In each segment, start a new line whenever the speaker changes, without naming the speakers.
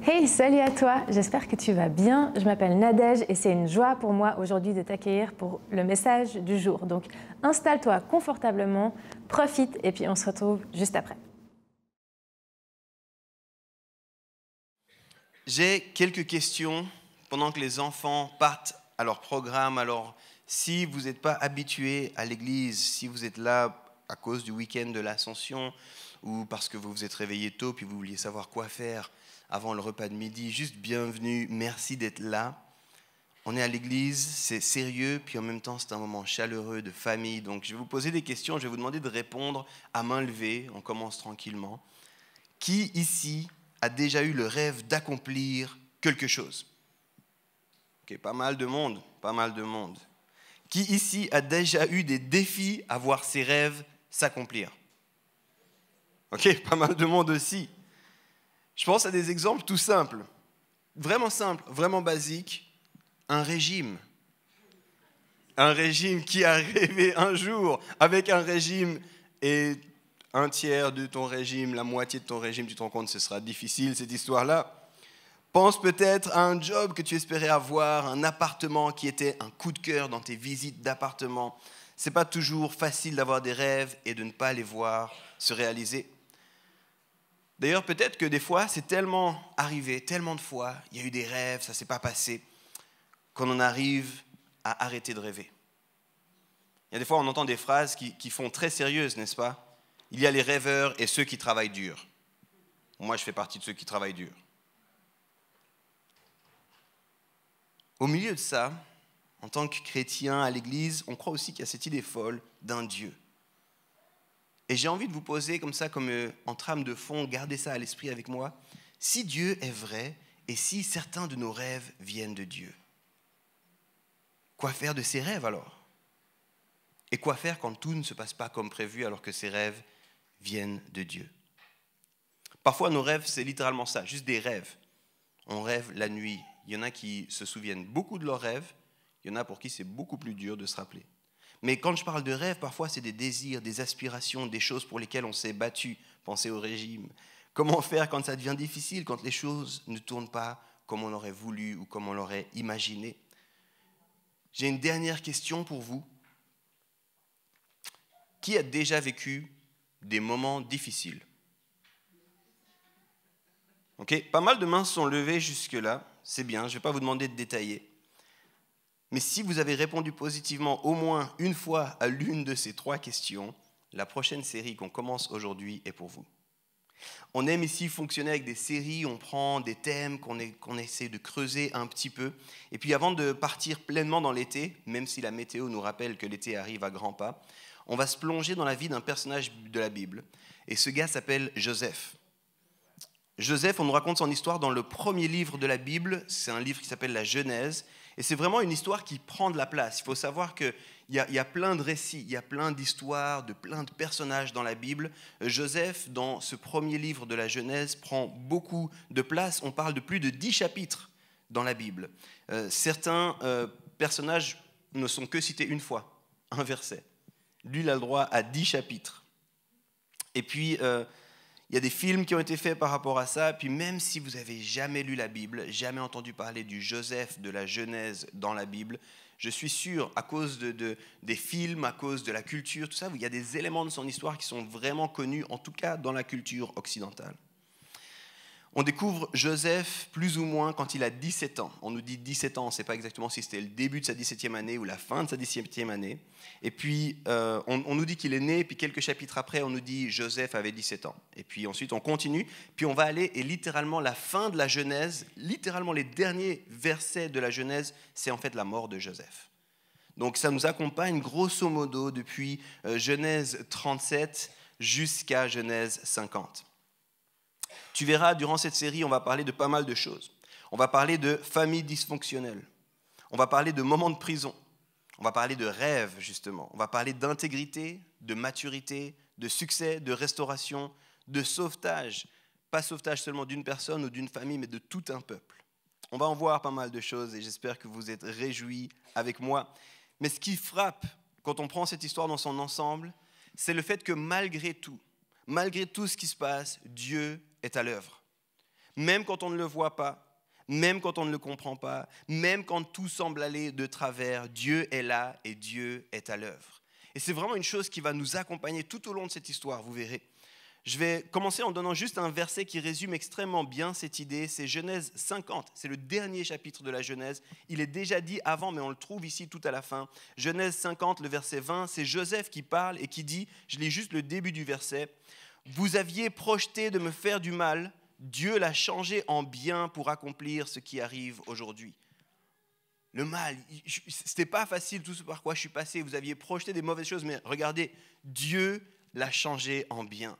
Hey, salut à toi, j'espère que tu vas bien. Je m'appelle Nadège et c'est une joie pour moi aujourd'hui de t'accueillir pour le message du jour. Donc installe-toi confortablement, profite et puis on se retrouve juste après.
J'ai quelques questions pendant que les enfants partent à leur programme. Alors, si vous n'êtes pas habitué à l'église, si vous êtes là à cause du week-end de l'Ascension ou parce que vous vous êtes réveillé tôt puis vous vouliez savoir quoi faire avant le repas de midi, juste bienvenue, merci d'être là. On est à l'église, c'est sérieux, puis en même temps c'est un moment chaleureux de famille. Donc je vais vous poser des questions, je vais vous demander de répondre à main levée, on commence tranquillement. Qui ici a déjà eu le rêve d'accomplir quelque chose? Ok, pas mal de monde, pas mal de monde. Qui ici a déjà eu des défis à voir ses rêves s'accomplir? Ok, pas mal de monde aussi. Je pense à des exemples tout simples, vraiment basiques. Un régime. Un régime qui a rêvé un jour avec un régime et un tiers de ton régime, la moitié de ton régime, tu te rends compte que ce sera difficile cette histoire-là. Pense peut-être à un job que tu espérais avoir, un appartement qui était un coup de cœur dans tes visites d'appartement. Ce n'est pas toujours facile d'avoir des rêves et de ne pas les voir se réaliser. D'ailleurs, peut-être que des fois, c'est tellement arrivé, tellement de fois, il y a eu des rêves, ça ne s'est pas passé, qu'on en arrive à arrêter de rêver. Il y a des fois, on entend des phrases qui font très sérieuses, n'est-ce pas? Il y a les rêveurs et ceux qui travaillent dur. Moi, je fais partie de ceux qui travaillent dur. Au milieu de ça, en tant que chrétien à l'église, on croit aussi qu'il y a cette idée folle d'un Dieu. Et j'ai envie de vous poser comme ça, comme en trame de fond, gardez ça à l'esprit avec moi. Si Dieu est vrai et si certains de nos rêves viennent de Dieu, quoi faire de ces rêves alors? Et quoi faire quand tout ne se passe pas comme prévu alors que ces rêves viennent de Dieu? Parfois, nos rêves, c'est littéralement ça, juste des rêves. On rêve la nuit. Il y en a qui se souviennent beaucoup de leurs rêves. Il y en a pour qui c'est beaucoup plus dur de se rappeler. Mais quand je parle de rêves, parfois c'est des désirs, des aspirations, des choses pour lesquelles on s'est battu. Pensez au régime. Comment faire quand ça devient difficile, quand les choses ne tournent pas comme on aurait voulu ou comme on l'aurait imaginé? J'ai une dernière question pour vous. Qui a déjà vécu des moments difficiles? Ok, pas mal de mains sont levées jusque-là. C'est bien, je ne vais pas vous demander de détailler. Mais si vous avez répondu positivement au moins une fois à l'une de ces 3 questions, la prochaine série qu'on commence aujourd'hui est pour vous. On aime ici fonctionner avec des séries, on prend des thèmes qu'on essaie de creuser un petit peu. Et puis avant de partir pleinement dans l'été, même si la météo nous rappelle que l'été arrive à grands pas, on va se plonger dans la vie d'un personnage de la Bible. Et ce gars s'appelle Joseph. Joseph, on nous raconte son histoire dans le premier livre de la Bible, c'est un livre qui s'appelle la Genèse, et c'est vraiment une histoire qui prend de la place. Il faut savoir qu'il y a plein de récits, il y a plein d'histoires, de plein de personnages dans la Bible. Joseph, dans ce premier livre de la Genèse, prend beaucoup de place. On parle de plus de 10 chapitres dans la Bible. Certains personnages ne sont que cités une fois, un verset. Lui, il a le droit à 10 chapitres. Et puis... il y a des films qui ont été faits par rapport à ça, puis même si vous n'avez jamais lu la Bible, jamais entendu parler du Joseph de la Genèse dans la Bible, je suis sûr, à cause des films, à cause de la culture, tout ça, il y a des éléments de son histoire qui sont vraiment connus, en tout cas dans la culture occidentale. On découvre Joseph plus ou moins quand il a 17 ans. On nous dit 17 ans, on ne sait pas exactement si c'était le début de sa 17e année ou la fin de sa 17e année. Et puis, on nous dit qu'il est né, puis quelques chapitres après, on nous dit Joseph avait 17 ans. Et puis ensuite, on continue, puis on va aller, et littéralement, la fin de la Genèse, littéralement les derniers versets de la Genèse, c'est en fait la mort de Joseph. Donc ça nous accompagne grosso modo depuis Genèse 37 jusqu'à Genèse 50. Tu verras, durant cette série, on va parler de pas mal de choses. On va parler de famille dysfonctionnelle. On va parler de moments de prison. On va parler de rêves, justement. On va parler d'intégrité, de maturité, de succès, de restauration, de sauvetage. Pas sauvetage seulement d'une personne ou d'une famille, mais de tout un peuple. On va en voir pas mal de choses et j'espère que vous êtes réjouis avec moi. Mais ce qui frappe quand on prend cette histoire dans son ensemble, c'est le fait que malgré tout ce qui se passe, Dieu est à l'œuvre. même quand on ne le voit pas, même quand on ne le comprend pas, même quand tout semble aller de travers, Dieu est là et Dieu est à l'œuvre. Et c'est vraiment une chose qui va nous accompagner tout au long de cette histoire, vous verrez. Je vais commencer en donnant juste un verset qui résume extrêmement bien cette idée. C'est Genèse 50, c'est le dernier chapitre de la Genèse. Il est déjà dit avant, mais on le trouve ici tout à la fin. Genèse 50, le verset 20, c'est Joseph qui parle et qui dit, je lis juste le début du verset, « Vous aviez projeté de me faire du mal, Dieu l'a changé en bien pour accomplir ce qui arrive aujourd'hui. » Le mal, ce n'était pas facile tout ce par quoi je suis passé. Vous aviez projeté des mauvaises choses, mais regardez, Dieu l'a changé en bien.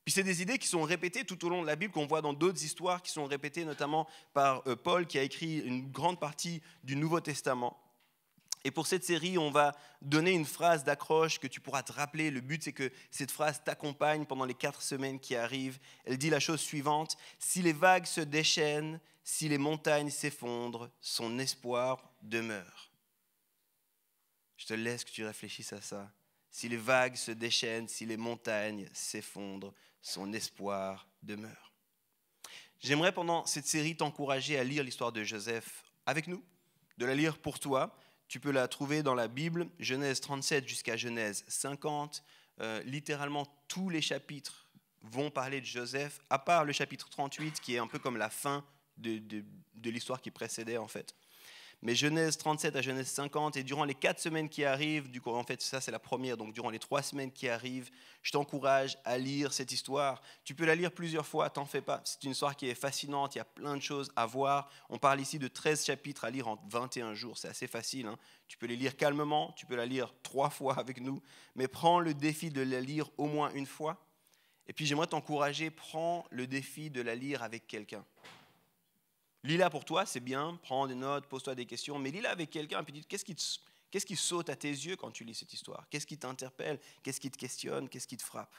Puis c'est des idées qui sont répétées tout au long de la Bible, qu'on voit dans d'autres histoires qui sont répétées notamment par Paul, qui a écrit une grande partie du Nouveau Testament. Et pour cette série, on va donner une phrase d'accroche que tu pourras te rappeler. Le but, c'est que cette phrase t'accompagne pendant les 4 semaines qui arrivent. Elle dit la chose suivante, « Si les vagues se déchaînent, si les montagnes s'effondrent, son espoir demeure. » Je te laisse que tu réfléchisses à ça. Si les vagues se déchaînent, si les montagnes s'effondrent, son espoir demeure. J'aimerais pendant cette série t'encourager à lire l'histoire de Joseph avec nous, de la lire pour toi. Tu peux la trouver dans la Bible, Genèse 37 jusqu'à Genèse 50. Littéralement, tous les chapitres vont parler de Joseph, à part le chapitre 38, qui est un peu comme la fin de l'histoire qui précédait en fait. Mais Genèse 37 à Genèse 50, et durant les 4 semaines qui arrivent, du coup, en fait ça c'est la première, donc durant les 3 semaines qui arrivent, je t'encourage à lire cette histoire. Tu peux la lire plusieurs fois, t'en fais pas. C'est une histoire qui est fascinante, il y a plein de choses à voir. On parle ici de 13 chapitres à lire en 21 jours, c'est assez facile. Hein. Tu peux les lire calmement, tu peux la lire 3 fois avec nous, mais prends le défi de la lire au moins une fois. Et puis j'aimerais t'encourager, prends le défi de la lire avec quelqu'un. Lis-la pour toi, c'est bien, prends des notes, pose-toi des questions, mais lis-la avec quelqu'un, puis dis qu'est-ce qui saute à tes yeux quand tu lis cette histoire? Qu'est-ce qui t'interpelle? Qu'est-ce qui te questionne? Qu'est-ce qui te frappe?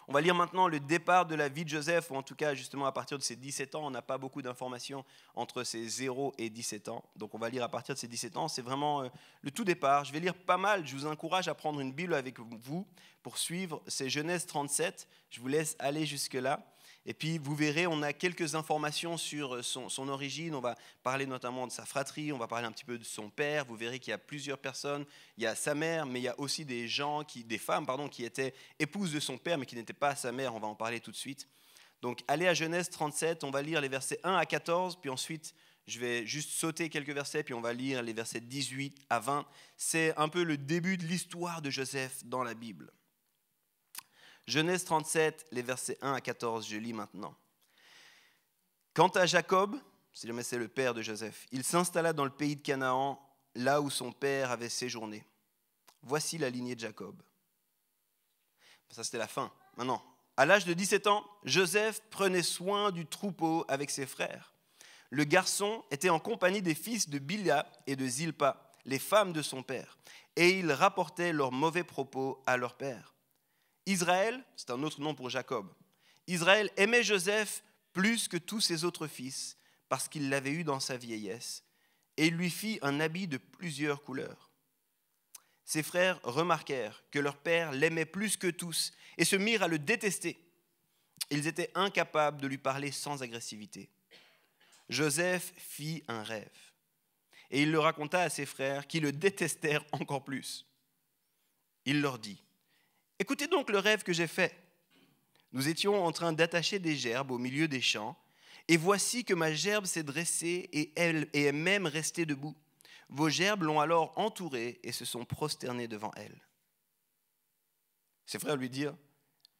On va lire maintenant le départ de la vie de Joseph, ou en tout cas justement à partir de ses 17 ans. On n'a pas beaucoup d'informations entre ses 0 et 17 ans, donc on va lire à partir de ses 17 ans. C'est vraiment le tout départ. Je vais lire pas mal, je vous encourage à prendre une Bible avec vous pour suivre. C'est Genèse 37, je vous laisse aller jusque-là. Et puis, vous verrez, on a quelques informations sur son origine. On va parler notamment de sa fratrie, on va parler un petit peu de son père. Vous verrez qu'il y a plusieurs personnes. Il y a sa mère, mais il y a aussi des femmes qui étaient épouses de son père, mais qui n'étaient pas sa mère. On va en parler tout de suite. Donc, allez à Genèse 37, on va lire les versets 1 à 14, puis ensuite, je vais juste sauter quelques versets, puis on va lire les versets 18 à 20. C'est un peu le début de l'histoire de Joseph dans la Bible. Genèse 37, les versets 1 à 14, je lis maintenant. Quant à Jacob, si jamais c'est le père de Joseph, il s'installa dans le pays de Canaan, là où son père avait séjourné. Voici la lignée de Jacob. Ça, c'était la fin. Maintenant, à l'âge de 17 ans, Joseph prenait soin du troupeau avec ses frères. Le garçon était en compagnie des fils de Bilha et de Zilpa, les femmes de son père, et il rapportait leurs mauvais propos à leur père. Israël, c'est un autre nom pour Jacob. Israël aimait Joseph plus que tous ses autres fils parce qu'il l'avait eu dans sa vieillesse et il lui fit un habit de plusieurs couleurs. Ses frères remarquèrent que leur père l'aimait plus que tous et se mirent à le détester. Ils étaient incapables de lui parler sans agressivité. Joseph fit un rêve et il le raconta à ses frères qui le détestèrent encore plus. Il leur dit: écoutez donc le rêve que j'ai fait. Nous étions en train d'attacher des gerbes au milieu des champs, et voici que ma gerbe s'est dressée et est même restée debout. Vos gerbes l'ont alors entourée et se sont prosternés devant elle. Ses frères lui dirent: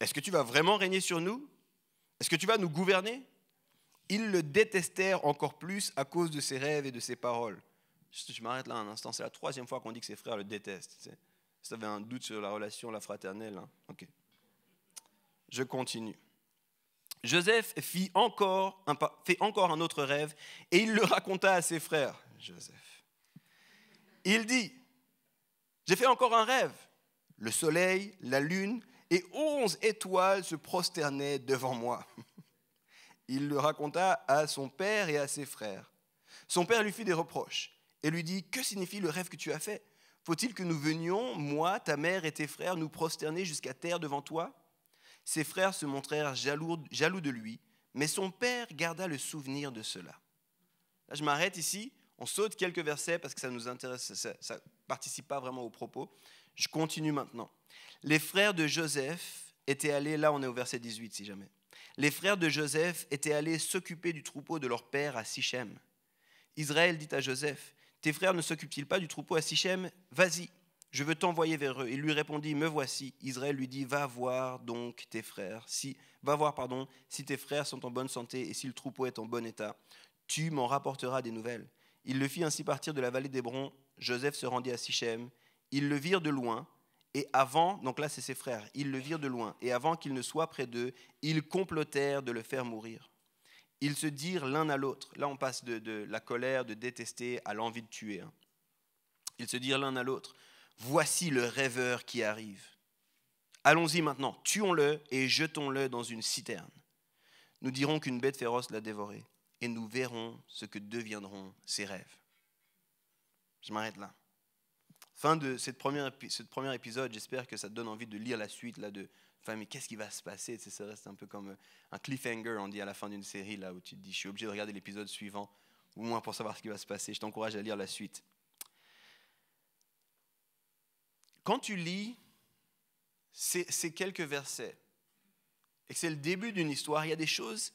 est-ce que tu vas vraiment régner sur nous? Est-ce que tu vas nous gouverner? Ils le détestèrent encore plus à cause de ses rêves et de ses paroles. Je m'arrête là un instant, c'est la 3e fois qu'on dit que ses frères le détestent. Si tu avais un doute sur la relation, la fraternelle, hein? Ok. Je continue. Joseph fait encore un autre rêve et il le raconta à ses frères. Joseph. Il dit: j'ai fait encore un rêve. Le soleil, la lune et 11 étoiles se prosternaient devant moi. Il le raconta à son père et à ses frères. Son père lui fit des reproches et lui dit: que signifie le rêve que tu as fait? Faut-il que nous venions, moi, ta mère et tes frères, nous prosterner jusqu'à terre devant toi? Ses frères se montrèrent jaloux de lui, Mais son père garda le souvenir de cela. Là, je m'arrête ici, on saute quelques versets parce que ça nous intéresse, ça ne participe pas vraiment au propos. Je continue maintenant. Les frères de Joseph étaient allés, là on est au verset 18 si jamais. Les frères de Joseph étaient allés s'occuper du troupeau de leur père à Sichem. Israël dit à Joseph, « Tes frères ne s'occupent-ils pas du troupeau à Sichem ? Vas-y, je veux t'envoyer vers eux. » Il lui répondit, « Me voici. » Israël lui dit, « Va voir donc tes frères, si tes frères sont en bonne santé et si le troupeau est en bon état. Tu m'en rapporteras des nouvelles. » Il le fit ainsi partir de la vallée d'Hébron. Joseph se rendit à Sichem. Ils le virent de loin. Et avant, donc là c'est ses frères, ils le virent de loin, et avant qu'il ne soit près d'eux, ils complotèrent de le faire mourir. Ils se dirent l'un à l'autre, là on passe de la colère, de détester, à l'envie de tuer. Ils se dirent l'un à l'autre, voici le rêveur qui arrive. Allons-y maintenant, tuons-le et jetons-le dans une citerne. Nous dirons qu'une bête féroce l'a dévoré, et nous verrons ce que deviendront ses rêves. Je m'arrête là. Fin de ce premier épisode, j'espère que ça te donne envie de lire la suite, là, mais qu'est-ce qui va se passer? Ça reste un peu comme un cliffhanger, on dit à la fin d'une série, là, où tu te dis, je suis obligé de regarder l'épisode suivant, au moins pour savoir ce qui va se passer. Je t'encourage à lire la suite. Quand tu lis ces quelques versets, et que c'est le début d'une histoire, il y a des choses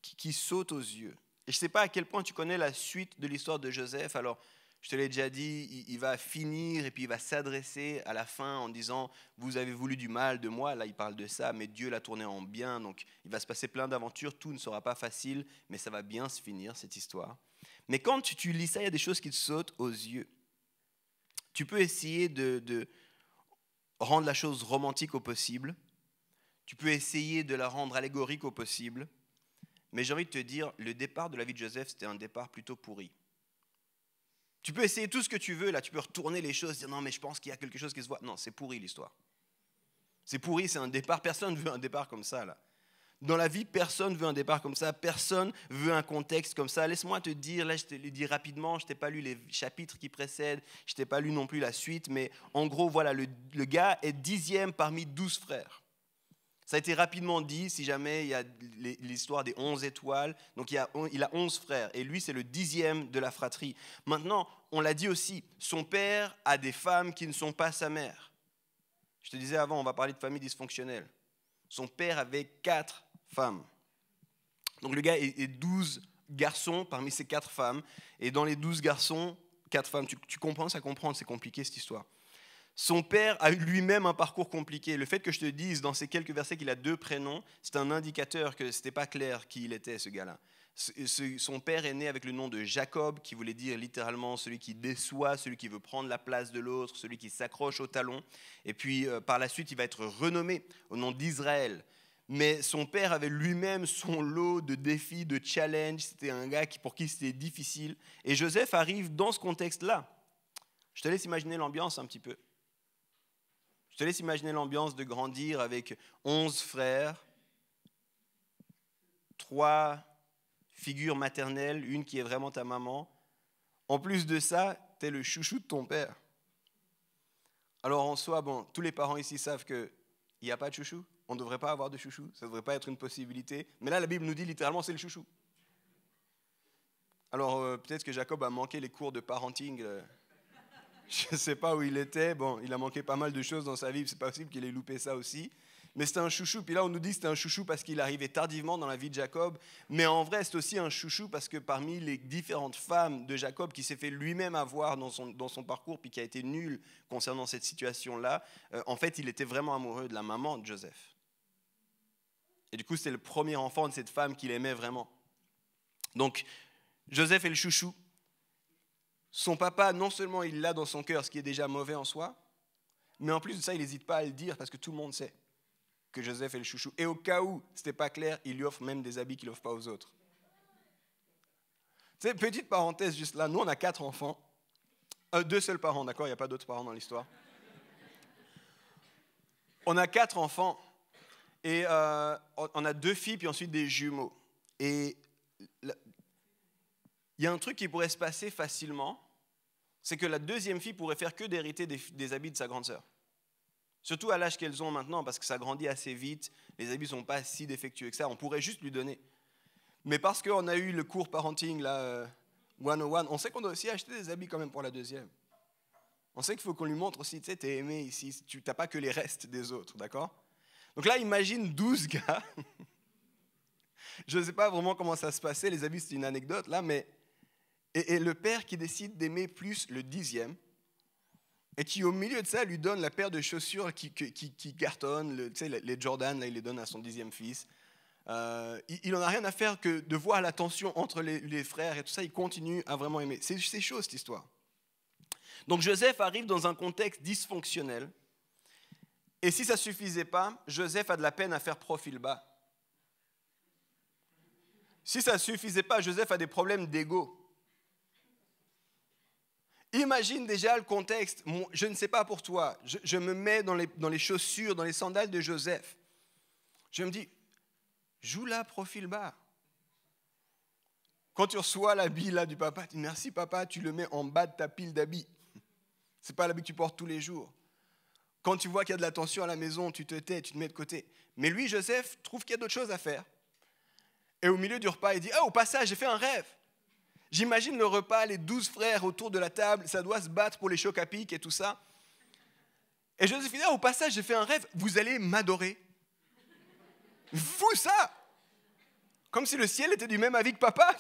qui sautent aux yeux. Et je ne sais pas à quel point tu connais la suite de l'histoire de Joseph, alors je te l'ai déjà dit, il va finir et puis il va s'adresser à la fin en disant « Vous avez voulu du mal de moi », là il parle de ça, mais Dieu l'a tourné en bien, donc il va se passer plein d'aventures, tout ne sera pas facile, mais ça va bien se finir cette histoire. Mais quand tu lis ça, il y a des choses qui te sautent aux yeux. Tu peux essayer de rendre la chose romantique au possible, tu peux essayer de la rendre allégorique au possible, mais j'ai envie de te dire, le départ de la vie de Joseph, c'était un départ plutôt pourri. Tu peux essayer tout ce que tu veux, là, tu peux retourner les choses, dire non, mais je pense qu'il y a quelque chose qui se voit. Non, c'est pourri l'histoire. C'est pourri, c'est un départ. Personne ne veut un départ comme ça, là. Dans la vie, personne ne veut un départ comme ça, personne ne veut un contexte comme ça. Laisse-moi te dire, là, je te l'ai dit rapidement, je ne t'ai pas lu les chapitres qui précèdent, je ne t'ai pas lu non plus la suite, mais en gros, voilà, le gars est 10e parmi 12 frères. Ça a été rapidement dit, si jamais il y a l'histoire des 11 étoiles. Donc il a 11 frères, et lui c'est le 10e de la fratrie. Maintenant, on l'a dit aussi, son père a des femmes qui ne sont pas sa mère. Je te disais avant, on va parler de famille dysfonctionnelle. Son père avait 4 femmes. Donc le gars est 12 garçons parmi ces 4 femmes, et dans les 12 garçons, 4 femmes. Tu comprends, ça comprend, c'est compliqué cette histoire. Son père a eu lui-même un parcours compliqué. Le fait que je te dise dans ces quelques versets qu'il a 2 prénoms, c'est un indicateur que ce n'était pas clair qui il était, ce gars-là. Son père est né avec le nom de Jacob, qui voulait dire littéralement celui qui déçoit, celui qui veut prendre la place de l'autre, celui qui s'accroche au talon. Et puis par la suite, il va être renommé au nom d'Israël. Mais son père avait lui-même son lot de défis, de challenges. C'était un gars pour qui c'était difficile. Et Joseph arrive dans ce contexte-là. Je te laisse imaginer l'ambiance un petit peu. Je te laisse imaginer l'ambiance de grandir avec 11 frères, 3 figures maternelles, une qui est vraiment ta maman. En plus de ça, tu es le chouchou de ton père. Alors en soi, bon, tous les parents ici savent qu'il n'y a pas de chouchou. On ne devrait pas avoir de chouchou. Ça ne devrait pas être une possibilité. Mais là, la Bible nous dit littéralement c'est le chouchou. Alors peut-être que Jacob a manqué les cours de parenting. Je ne sais pas où il était. Bon, il a manqué pas mal de choses dans sa vie. C'est possible qu'il ait loupé ça aussi. Mais c'était un chouchou. Puis là, on nous dit que c'était un chouchou parce qu'il arrivait tardivement dans la vie de Jacob. Mais en vrai, c'est aussi un chouchou parce que parmi les différentes femmes de Jacob qui s'est fait lui-même avoir dans son parcours puis qui a été nul concernant cette situation-là, en fait, il était vraiment amoureux de la maman de Joseph. Et du coup, c'était le premier enfant de cette femme qu'il aimait vraiment. Donc, Joseph est le chouchou. Son papa, non seulement il l'a dans son cœur, ce qui est déjà mauvais en soi, mais en plus de ça, il n'hésite pas à le dire parce que tout le monde sait que Joseph est le chouchou. Et au cas où ce n'était pas clair, il lui offre même des habits qu'il n'offre pas aux autres. Tu sais, petite parenthèse juste là, nous on a 4 enfants, 2 seuls parents, d'accord, il n'y a pas d'autres parents dans l'histoire. On a 4 enfants et on a 2 filles puis ensuite des jumeaux. Et il y a un truc qui pourrait se passer facilement, c'est que la deuxième fille pourrait faire que d'hériter des habits de sa grande sœur. Surtout à l'âge qu'elles ont maintenant, parce que ça grandit assez vite, les habits ne sont pas si défectueux que ça, on pourrait juste lui donner Mais parce qu'on a eu le cours parenting, là, 101, on sait qu'on doit aussi acheter des habits quand même pour la deuxième. On sait qu'il faut qu'on lui montre aussi, tu sais, t'es aimé ici, tu n'as pas que les restes des autres, d'accord? Donc là, imagine 12 gars. Je ne sais pas vraiment comment ça se passait, les habits, c'est une anecdote, là, mais... Et le père qui décide d'aimer plus le 10e, et qui, au milieu de ça, lui donne la paire de chaussures qui cartonne, tu sais, les Jordan, là, il les donne à son 10e fils. Il n'en a rien à faire que de voir la tension entre les frères et tout ça, il continue à vraiment aimer. C'est chaud, cette histoire. Donc Joseph arrive dans un contexte dysfonctionnel, et si ça ne suffisait pas, Joseph a de la peine à faire profil bas. Si ça ne suffisait pas, Joseph a des problèmes d'ego. Imagine déjà le contexte. Je ne sais pas pour toi. Je me mets dans les chaussures, dans les sandales de Joseph. Je me dis, joue là, profil bas. Quand tu reçois l'habit là du papa, tu dis merci papa, tu le mets en bas de ta pile d'habits. Ce n'est pas l'habit que tu portes tous les jours. Quand tu vois qu'il y a de la tension à la maison, tu te tais, tu te mets de côté. Mais lui, Joseph, trouve qu'il y a d'autres choses à faire. Et au milieu du repas, il dit, au passage, j'ai fait un rêve. J'imagine le repas, les 12 frères autour de la table, ça doit se battre pour les chocs à pic et tout ça. Et Joseph dit, au passage, j'ai fait un rêve, vous allez m'adorer. Fou ça! Comme si le ciel était du même avis que papa.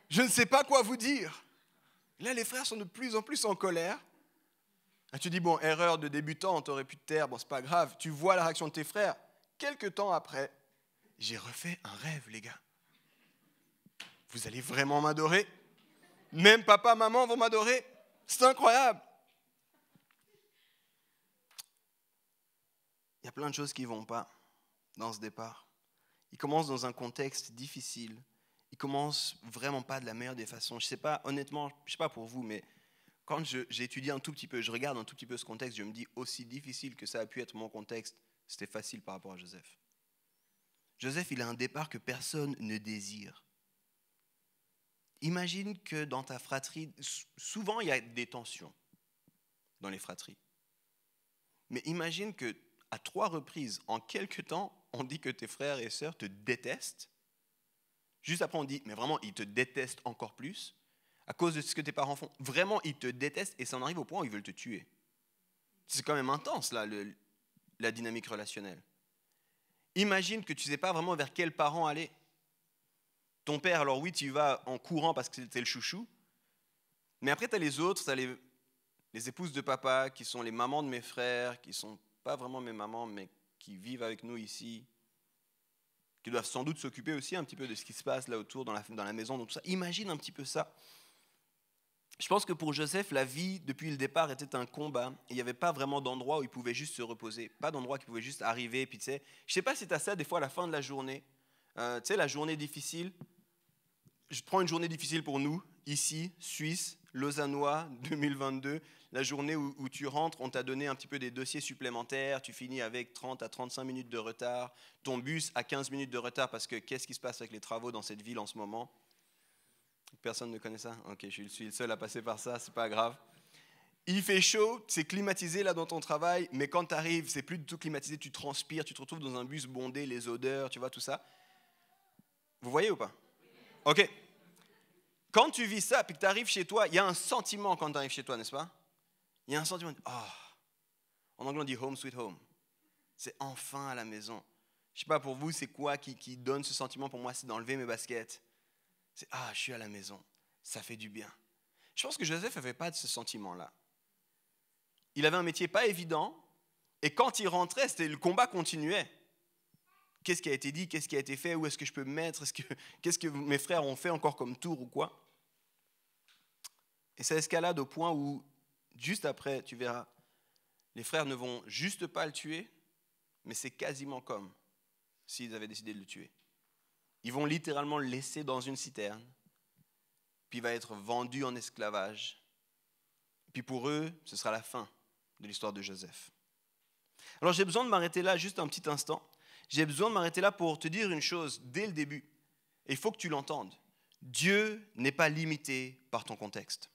Je ne sais pas quoi vous dire. Là, les frères sont de plus en plus en colère. Et tu dis, bon, erreur de débutant, tu aurais pu te taire, bon, c'est pas grave. Tu vois la réaction de tes frères. Quelques temps après, j'ai refait un rêve, les gars. Vous allez vraiment m'adorer? Même papa, maman vont m'adorer? C'est incroyable. Il y a plein de choses qui ne vont pas dans ce départ. Il commence dans un contexte difficile. Il commence vraiment pas de la meilleure des façons. Je ne sais pas, honnêtement, je ne sais pas pour vous, mais quand j'ai étudié un tout petit peu, je regarde un tout petit peu ce contexte, je me dis, aussi difficile que ça a pu être mon contexte, c'était facile par rapport à Joseph. Joseph, il a un départ que personne ne désire. Imagine que dans ta fratrie, souvent il y a des tensions dans les fratries. Mais imagine qu'à 3 reprises, en quelques temps, on dit que tes frères et sœurs te détestent. Juste après, on dit, mais vraiment, ils te détestent encore plus à cause de ce que tes parents font. Vraiment, ils te détestent et ça en arrive au point où ils veulent te tuer. C'est quand même intense, là, la dynamique relationnelle. Imagine que tu ne sais pas vraiment vers quel parent aller. Ton père, alors oui, tu y vas en courant parce que c'était le chouchou, mais après, tu as les autres, tu as les épouses de papa, qui sont les mamans de mes frères, qui ne sont pas vraiment mes mamans, mais qui vivent avec nous ici, qui doivent sans doute s'occuper aussi un petit peu de ce qui se passe là autour, dans la maison, donc tout ça. Imagine un petit peu ça. Je pense que pour Joseph, la vie, depuis le départ, était un combat. Il n'y avait pas vraiment d'endroit où il pouvait juste se reposer, pas d'endroit où il pouvait juste arriver. Puis, tu sais, je ne sais pas si tu as ça des fois à la fin de la journée. Tu sais, la journée difficile. Je prends une journée difficile pour nous, ici, Suisse, Lausannois, 2022, la journée où tu rentres, on t'a donné un petit peu des dossiers supplémentaires, tu finis avec 30 à 35 minutes de retard, ton bus a 15 minutes de retard parce que qu'est-ce qui se passe avec les travaux dans cette ville en ce moment? Personne ne connaît ça? Ok, je suis le seul à passer par ça, c'est pas grave. Il fait chaud, c'est climatisé là dans ton travail, mais quand tu arrives, c'est plus du tout climatisé, tu transpires, tu te retrouves dans un bus bondé, les odeurs, tu vois, tout ça. Vous voyez ou pas? Ok. Quand tu vis ça, puis que tu arrives chez toi, il y a un sentiment quand tu arrives chez toi, n'est-ce pas? Il y a un sentiment de en anglais on dit home sweet home. C'est enfin à la maison. Je ne sais pas pour vous, c'est quoi qui donne ce sentiment? Pour moi, c'est d'enlever mes baskets. C'est je suis à la maison. Ça fait du bien. Je pense que Joseph n'avait pas de ce sentiment-là. Il avait un métier pas évident, et quand il rentrait, le combat continuait. Qu'est-ce qui a été dit? Qu'est-ce qui a été fait? Où est-ce que je peux me mettre? Qu'est-ce que mes frères ont fait encore comme tour ou quoi? Et ça escalade au point où, juste après, tu verras, les frères ne vont juste pas le tuer, mais c'est quasiment comme s'ils avaient décidé de le tuer. Ils vont littéralement le laisser dans une citerne, puis il va être vendu en esclavage. Puis pour eux, ce sera la fin de l'histoire de Joseph. Alors j'ai besoin de m'arrêter là juste un petit instant. J'ai besoin de m'arrêter là pour te dire une chose dès le début. Et il faut que tu l'entendes. Dieu n'est pas limité par ton contexte.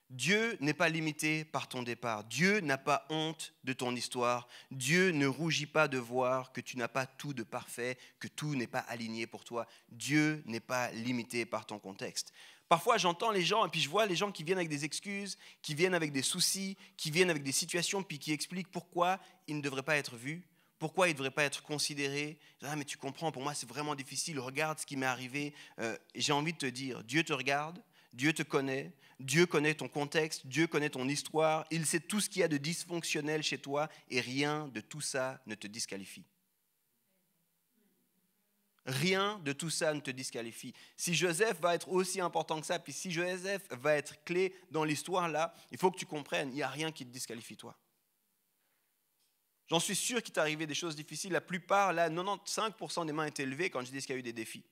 Dieu n'est pas limité par ton départ. Dieu n'a pas honte de ton histoire. Dieu ne rougit pas de voir que tu n'as pas tout de parfait, que tout n'est pas aligné pour toi. Dieu n'est pas limité par ton contexte. Parfois, j'entends les gens et puis je vois les gens qui viennent avec des excuses, qui viennent avec des soucis, qui viennent avec des situations puis qui expliquent pourquoi ils ne devraient pas être vus, pourquoi ils ne devraient pas être considérés. Ah, mais tu comprends, pour moi, c'est vraiment difficile. Regarde ce qui m'est arrivé. J'ai envie de te dire, Dieu te regarde, Dieu te connaît, Dieu connaît ton contexte, Dieu connaît ton histoire. Il sait tout ce qu'il y a de dysfonctionnel chez toi et rien de tout ça ne te disqualifie. Rien de tout ça ne te disqualifie. Si Joseph va être aussi important que ça, puis si Joseph va être clé dans l'histoire là, il faut que tu comprennes, il n'y a rien qui te disqualifie toi. J'en suis sûr qu'il t'est arrivé des choses difficiles. La plupart, là, 95% des mains étaient levées quand je dis qu'il y a eu des défis.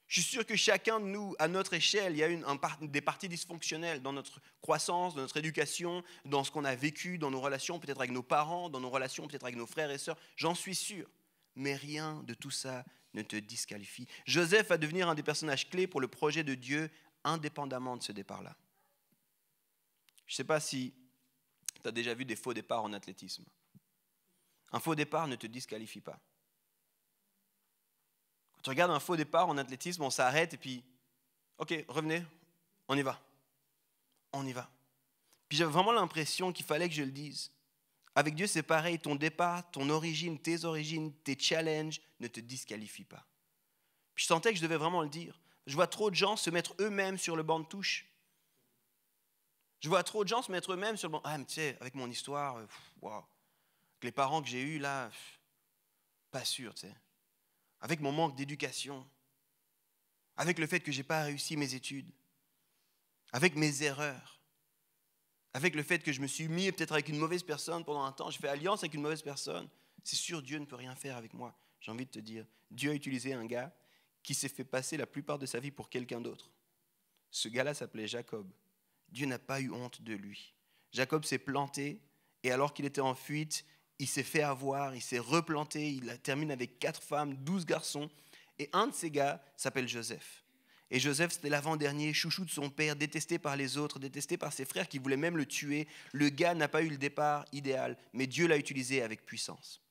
Je suis sûr que chacun de nous, à notre échelle, il y a des parties dysfonctionnelles dans notre croissance, dans notre éducation, dans ce qu'on a vécu, dans nos relations peut-être avec nos parents, dans nos relations peut-être avec nos frères et sœurs. J'en suis sûr. Mais rien de tout ça ne te disqualifie. Joseph va devenir un des personnages clés pour le projet de Dieu, indépendamment de ce départ-là. Je ne sais pas si tu as déjà vu des faux départs en athlétisme. Un faux départ ne te disqualifie pas. Quand tu regardes un faux départ en athlétisme, on s'arrête et puis, ok, revenez, on y va. On y va. Puis j'avais vraiment l'impression qu'il fallait que je le dise. Avec Dieu, c'est pareil, ton départ, ton origine, tes challenges ne te disqualifient pas. Puis je sentais que je devais vraiment le dire. Je vois trop de gens se mettre eux-mêmes sur le banc de touche. Je vois trop de gens se mettre eux-mêmes sur le banc. Ah, mais tu sais, avec mon histoire, wow. Avec les parents que j'ai eus, là, pas sûr, tu sais. Avec mon manque d'éducation, avec le fait que je n'ai pas réussi mes études, avec mes erreurs, avec le fait que je me suis mis peut-être avec une mauvaise personne pendant un temps, je fais alliance avec une mauvaise personne, c'est sûr, Dieu ne peut rien faire avec moi. J'ai envie de te dire, Dieu a utilisé un gars qui s'est fait passer la plupart de sa vie pour quelqu'un d'autre. Ce gars-là s'appelait Jacob. Dieu n'a pas eu honte de lui. Jacob s'est planté et alors qu'il était en fuite, il s'est fait avoir, il s'est replanté, il termine avec 4 femmes, 12 garçons. Et un de ces gars s'appelle Joseph. Et Joseph, c'était l'avant-dernier, chouchou de son père, détesté par les autres, détesté par ses frères qui voulaient même le tuer. Le gars n'a pas eu le départ idéal, mais Dieu l'a utilisé avec puissance.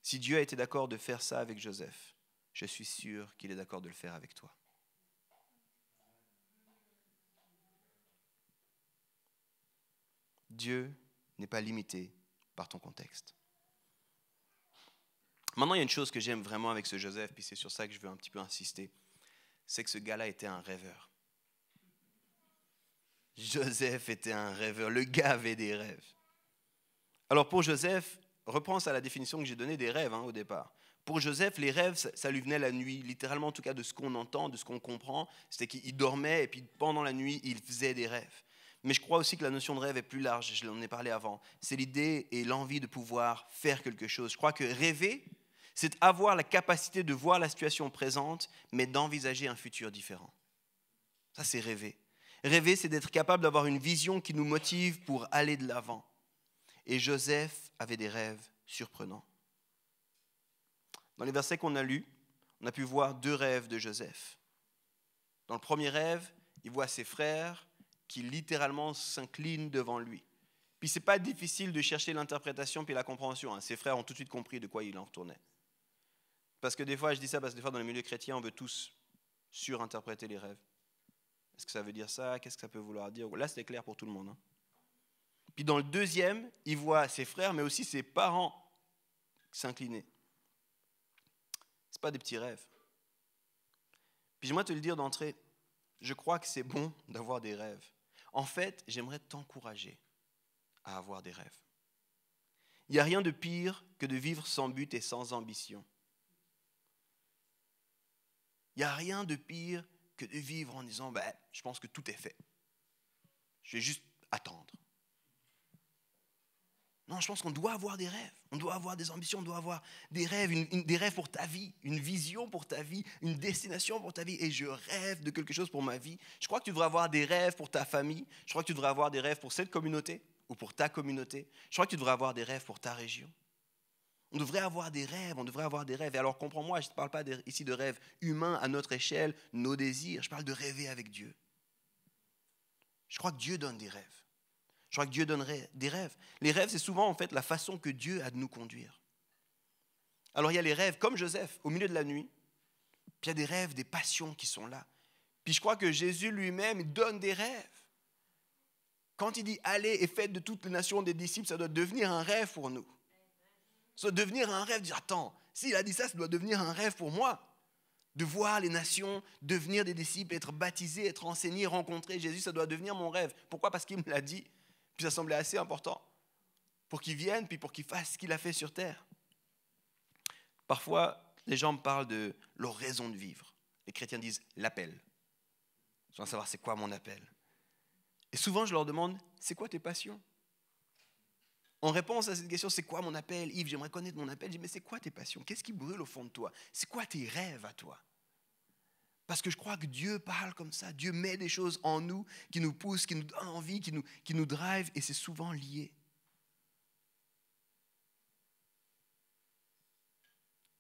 Si Dieu a été d'accord de faire ça avec Joseph, je suis sûr qu'il est d'accord de le faire avec toi. Dieu n'est pas limité par ton contexte. Maintenant, il y a une chose que j'aime vraiment avec ce Joseph, puis c'est sur ça que je veux un petit peu insister, c'est que ce gars-là était un rêveur. Joseph était un rêveur, le gars avait des rêves. Alors pour Joseph, repense à la définition que j'ai donnée des rêves au départ. Pour Joseph, les rêves, ça lui venait la nuit, littéralement en tout cas de ce qu'on entend, de ce qu'on comprend, c'était qu'il dormait et puis pendant la nuit, il faisait des rêves. Mais je crois aussi que la notion de rêve est plus large, je l'en ai parlé avant. C'est l'idée et l'envie de pouvoir faire quelque chose. Je crois que rêver, c'est avoir la capacité de voir la situation présente, mais d'envisager un futur différent. Ça, c'est rêver. Rêver, c'est d'être capable d'avoir une vision qui nous motive pour aller de l'avant. Et Joseph avait des rêves surprenants. Dans les versets qu'on a lus, on a pu voir 2 rêves de Joseph. Dans le premier rêve, il voit ses frères qui littéralement s'inclinent devant lui. Puis ce n'est pas difficile de chercher l'interprétation puis la compréhension. Ses frères ont tout de suite compris de quoi il en retournait. Parce que des fois, je dis ça parce que des fois dans les milieux chrétiens, on veut tous surinterpréter les rêves. Est-ce que ça veut dire ça? Qu'est-ce que ça peut vouloir dire? Là, c'était clair pour tout le monde. Puis dans le deuxième, il voit ses frères, mais aussi ses parents s'incliner. Ce n'est pas des petits rêves. Puis j'aimerais te le dire d'entrée, je crois que c'est bon d'avoir des rêves. En fait, j'aimerais t'encourager à avoir des rêves. Il n'y a rien de pire que de vivre sans but et sans ambition. Il n'y a rien de pire que de vivre en disant « je pense que tout est fait. Je vais juste attendre. » Non, je pense qu'on doit avoir des rêves, on doit avoir des ambitions, on doit avoir des rêves, des rêves pour ta vie, une vision pour ta vie, une destination pour ta vie. Et je rêve de quelque chose pour ma vie. Je crois que tu devrais avoir des rêves pour ta famille. Je crois que tu devrais avoir des rêves pour cette communauté ou pour ta communauté. Je crois que tu devrais avoir des rêves pour ta région. On devrait avoir des rêves, on devrait avoir des rêves. Et alors comprends-moi, je ne parle pas ici de rêves humains à notre échelle, nos désirs. Je parle de rêver avec Dieu. Je crois que Dieu donne des rêves. Je crois que Dieu donnerait des rêves. Les rêves, c'est souvent en fait la façon que Dieu a de nous conduire. Alors il y a les rêves, comme Joseph, au milieu de la nuit. Puis il y a des rêves, des passions qui sont là. Puis je crois que Jésus lui-même donne des rêves. Quand il dit « Allez et faites de toutes les nations des disciples », ça doit devenir un rêve pour nous. Ça doit devenir un rêve, dire « Attends, s'il a dit ça, ça doit devenir un rêve pour moi. » De voir les nations devenir des disciples, être baptisés, être enseignés, rencontrer Jésus, ça doit devenir mon rêve. Pourquoi ? Parce qu'il me l'a dit. Puis ça semblait assez important pour qu'il vienne, puis pour qu'il fasse ce qu'il a fait sur terre. Parfois, les gens me parlent de leur raison de vivre. Les chrétiens disent l'appel. Je veux savoir c'est quoi mon appel. Et souvent, je leur demande, c'est quoi tes passions ? En réponse à cette question, c'est quoi mon appel ? Yves, j'aimerais connaître mon appel. Je dis, mais c'est quoi tes passions ? Qu'est-ce qui brûle au fond de toi ? C'est quoi tes rêves à toi ? Parce que je crois que Dieu parle comme ça. Dieu met des choses en nous qui nous poussent, qui nous donnent envie, qui nous drive, et c'est souvent lié.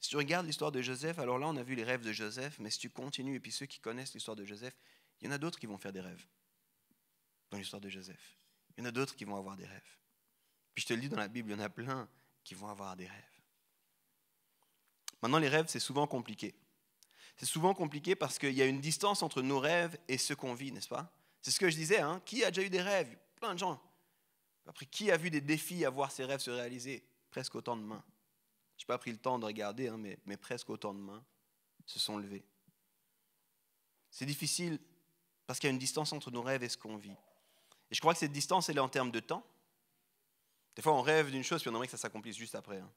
Si tu regardes l'histoire de Joseph, alors là, on a vu les rêves de Joseph, mais si tu continues, et puis ceux qui connaissent l'histoire de Joseph, il y en a d'autres qui vont faire des rêves dans l'histoire de Joseph. Il y en a d'autres qui vont avoir des rêves. Puis je te le dis dans la Bible, il y en a plein qui vont avoir des rêves. Maintenant, les rêves, c'est souvent compliqué. C'est souvent compliqué parce qu'il y a une distance entre nos rêves et ce qu'on vit, n'est-ce pas ? C'est ce que je disais, hein ? Qui a déjà eu des rêves ? Plein de gens. Après, qui a vu des défis à voir ses rêves se réaliser ? Presque autant de mains. Je n'ai pas pris le temps de regarder, hein, mais presque autant de mains se sont levées. C'est difficile parce qu'il y a une distance entre nos rêves et ce qu'on vit. Et je crois que cette distance, elle est en termes de temps. Des fois, on rêve d'une chose, puis on aimerait que ça s'accomplisse juste après. Hein.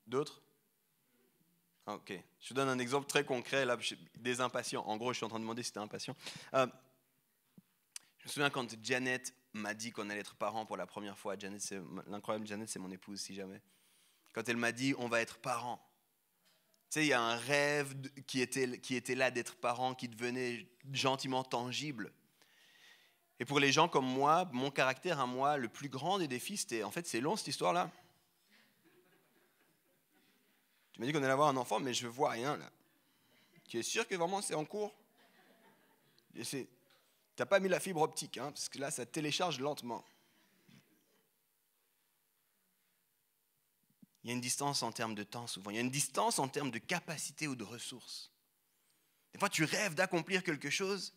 D'autres ? Ah, ok. Je vous donne un exemple très concret, là, des impatients. En gros, je suis en train de demander si tu es impatient. Je me souviens quand Janet m'a dit qu'on allait être parents pour la première fois. L'incroyable Janet, c'est mon épouse, si jamais. Quand elle m'a dit, on va être parents. Tu sais, il y a un rêve qui était là d'être parent, qui devenait gentiment tangible. Et pour les gens comme moi, mon caractère à moi, le plus grand des défis, c'était, en fait, c'est long cette histoire-là. Tu m'as dit qu'on allait avoir un enfant, mais je ne vois rien là. Tu es sûr que vraiment c'est en cours ? Tu n'as pas mis la fibre optique, hein, parce que là, ça télécharge lentement. Il y a une distance en termes de temps souvent. Il y a une distance en termes de capacité ou de ressources. Des fois, tu rêves d'accomplir quelque chose,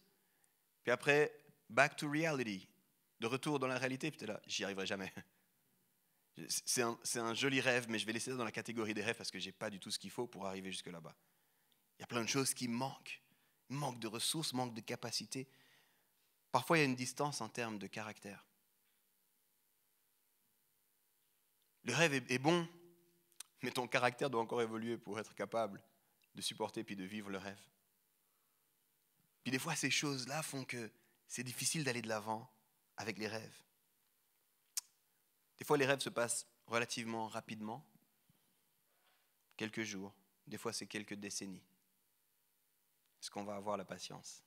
puis après, back to reality, de retour dans la réalité, puis tu es là, j'y arriverai jamais. C'est un joli rêve, mais je vais laisser ça dans la catégorie des rêves parce que je n'ai pas du tout ce qu'il faut pour arriver jusque là-bas. Il y a plein de choses qui manquent. Manque de ressources, manque de capacité. Parfois, il y a une distance en termes de caractère. Le rêve est bon, mais ton caractère doit encore évoluer pour être capable de supporter puis de vivre le rêve. Puis des fois, ces choses-là font que c'est difficile d'aller de l'avant avec les rêves. Des fois, les rêves se passent relativement rapidement, quelques jours. Des fois, c'est quelques décennies. Est-ce qu'on va avoir la patience ?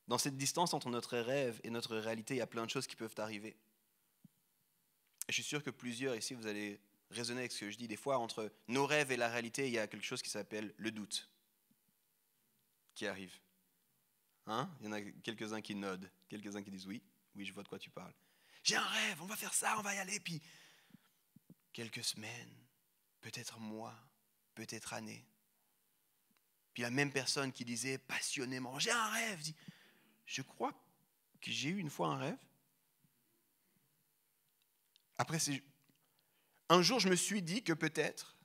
Dans cette distance entre notre rêve et notre réalité, il y a plein de choses qui peuvent arriver. Et je suis sûr que plusieurs ici, vous allez raisonner avec ce que je dis. Des fois, entre nos rêves et la réalité, il y a quelque chose qui s'appelle le doute qui arrive. Hein ? Il y en a quelques-uns qui nodent, quelques-uns qui disent oui, je vois de quoi tu parles. J'ai un rêve, on va faire ça, on va y aller. Puis quelques semaines, peut-être mois, peut-être années. Puis la même personne qui disait passionnément, j'ai un rêve, dit, je crois que j'ai eu une fois un rêve. Après, un jour, je me suis dit que peut-être,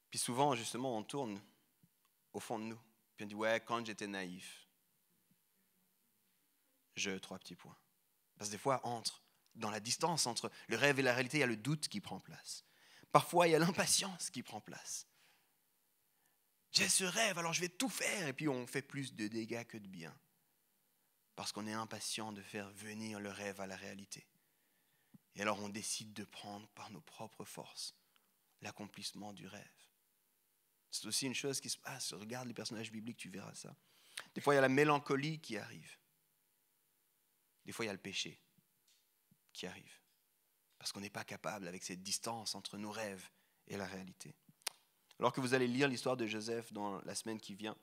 puis souvent, justement, on tourne au fond de nous. Puis on dit, ouais, quand j'étais naïf, 3 petits points. Parce que des fois, dans la distance entre le rêve et la réalité, il y a le doute qui prend place. Parfois, il y a l'impatience qui prend place. J'ai ce rêve, alors je vais tout faire. Et puis, on fait plus de dégâts que de bien. Parce qu'on est impatient de faire venir le rêve à la réalité. Et alors, on décide de prendre par nos propres forces l'accomplissement du rêve. C'est aussi une chose qui se passe. Regarde les personnages bibliques, tu verras ça. Des fois, il y a la mélancolie qui arrive. Des fois, il y a le péché qui arrive. Parce qu'on n'est pas capable avec cette distance entre nos rêves et la réalité. Alors que vous allez lire l'histoire de Joseph dans la semaine qui vient,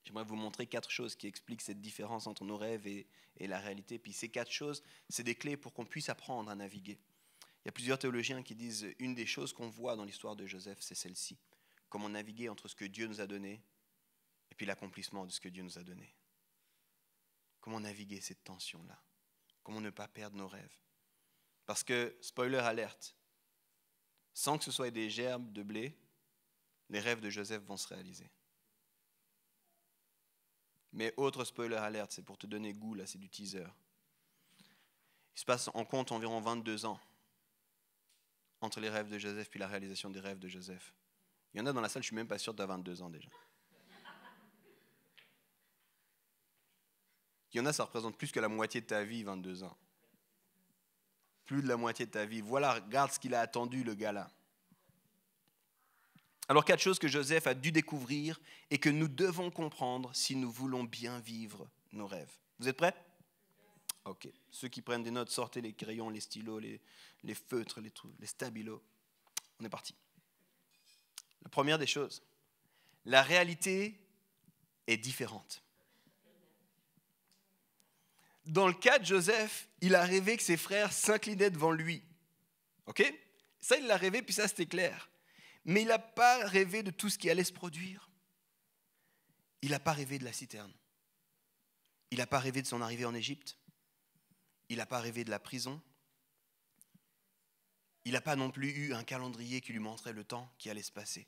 J'aimerais vous montrer 4 choses qui expliquent cette différence entre nos rêves et la réalité. Puis ces 4 choses, c'est des clés pour qu'on puisse apprendre à naviguer. Il y a plusieurs théologiens qui disent une des choses qu'on voit dans l'histoire de Joseph, c'est celle-ci. Comment naviguer entre ce que Dieu nous a donné et puis l'accomplissement de ce que Dieu nous a donné. Comment naviguer cette tension-là? Comment ne pas perdre nos rêves? Parce que, spoiler alerte, sans que ce soit des gerbes de blé, les rêves de Joseph vont se réaliser. Mais autre spoiler alerte, c'est pour te donner goût, là c'est du teaser. Il se passe en compte environ 22 ans entre les rêves de Joseph puis la réalisation des rêves de Joseph. Il y en a dans la salle, je ne suis même pas sûr de 22 ans déjà. Il y en a, ça représente plus que la moitié de ta vie, 22 ans. Plus de la moitié de ta vie. Voilà, regarde ce qu'il a attendu, le gars-là. Alors, 4 choses que Joseph a dû découvrir et que nous devons comprendre si nous voulons bien vivre nos rêves. Vous êtes prêts? Ok. Ceux qui prennent des notes, sortez les crayons, les stylos, les feutres, les stabilos. On est parti. La première des choses, la réalité est différente. Dans le cas de Joseph, il a rêvé que ses frères s'inclinaient devant lui. Ok? Ça, il l'a rêvé, puis ça, c'était clair. Mais il n'a pas rêvé de tout ce qui allait se produire. Il n'a pas rêvé de la citerne. Il n'a pas rêvé de son arrivée en Égypte. Il n'a pas rêvé de la prison. Il n'a pas non plus eu un calendrier qui lui montrait le temps qui allait se passer.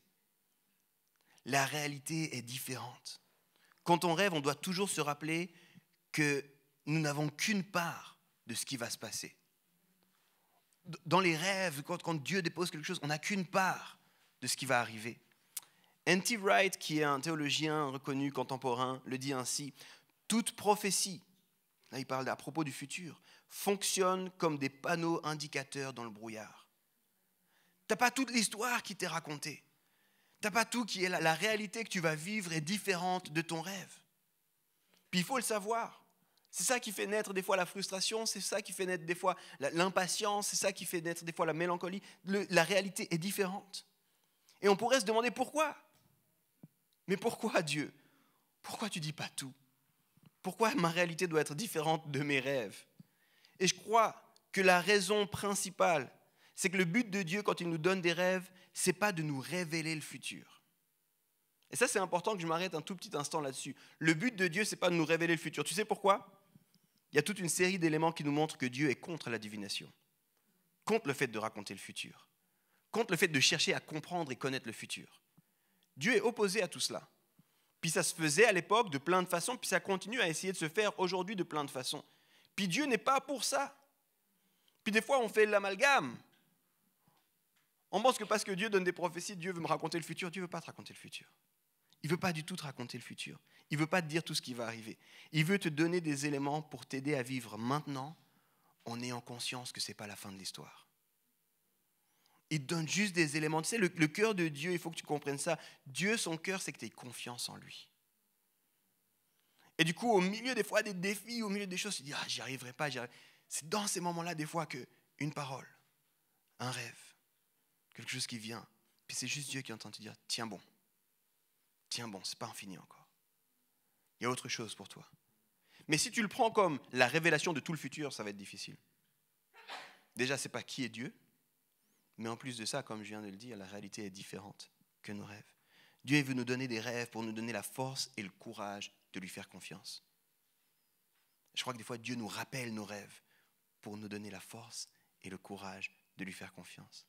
La réalité est différente. Quand on rêve, on doit toujours se rappeler que nous n'avons qu'une part de ce qui va se passer. Dans les rêves, quand Dieu dépose quelque chose, on n'a qu'une part de ce qui va arriver. N.T. Wright, qui est un théologien reconnu contemporain, le dit ainsi: toute prophétie, là il parle à propos du futur, fonctionne comme des panneaux indicateurs dans le brouillard. Tu n'as pas toute l'histoire qui t'est racontée. Tu n'as pas tout qui est là. La réalité que tu vas vivre est différente de ton rêve. Puis il faut le savoir. C'est ça qui fait naître des fois la frustration, c'est ça qui fait naître des fois l'impatience, c'est ça qui fait naître des fois la mélancolie. La réalité est différente. Et on pourrait se demander pourquoi. Mais pourquoi Dieu? Pourquoi tu ne dis pas tout? Pourquoi ma réalité doit être différente de mes rêves? Et je crois que la raison principale, c'est que le but de Dieu quand il nous donne des rêves, ce n'est pas de nous révéler le futur. Et ça, c'est important que je m'arrête un tout petit instant là-dessus. Le but de Dieu, ce n'est pas de nous révéler le futur. Tu sais pourquoi? Il y a toute une série d'éléments qui nous montrent que Dieu est contre la divination, contre le fait de raconter le futur, contre le fait de chercher à comprendre et connaître le futur. Dieu est opposé à tout cela. Puis ça se faisait à l'époque de plein de façons, puis ça continue à essayer de se faire aujourd'hui de plein de façons. Puis Dieu n'est pas pour ça. Puis des fois, on fait l'amalgame. On pense que parce que Dieu donne des prophéties, Dieu veut me raconter le futur. Dieu ne veut pas te raconter le futur. Il ne veut pas du tout te raconter le futur. Il ne veut pas te dire tout ce qui va arriver. Il veut te donner des éléments pour t'aider à vivre maintenant en ayant conscience que ce n'est pas la fin de l'histoire. Il te donne juste des éléments. Tu sais, le cœur de Dieu, il faut que tu comprennes ça. Dieu, son cœur, c'est que tu aies confiance en lui. Et du coup, au milieu des fois des défis, au milieu des choses, tu te dis, j'y arriverai pas. C'est dans ces moments-là, des fois, qu'une parole, un rêve, quelque chose qui vient, puis c'est juste Dieu qui entend te dire, tiens bon, c'est pas infini encore. Il y a autre chose pour toi. Mais si tu le prends comme la révélation de tout le futur, ça va être difficile. Déjà, c'est pas qui est Dieu, mais en plus de ça, comme je viens de le dire, la réalité est différente que nos rêves. Dieu veut nous donner des rêves pour nous donner la force et le courage de lui faire confiance. Je crois que des fois, Dieu nous rappelle nos rêves pour nous donner la force et le courage de lui faire confiance.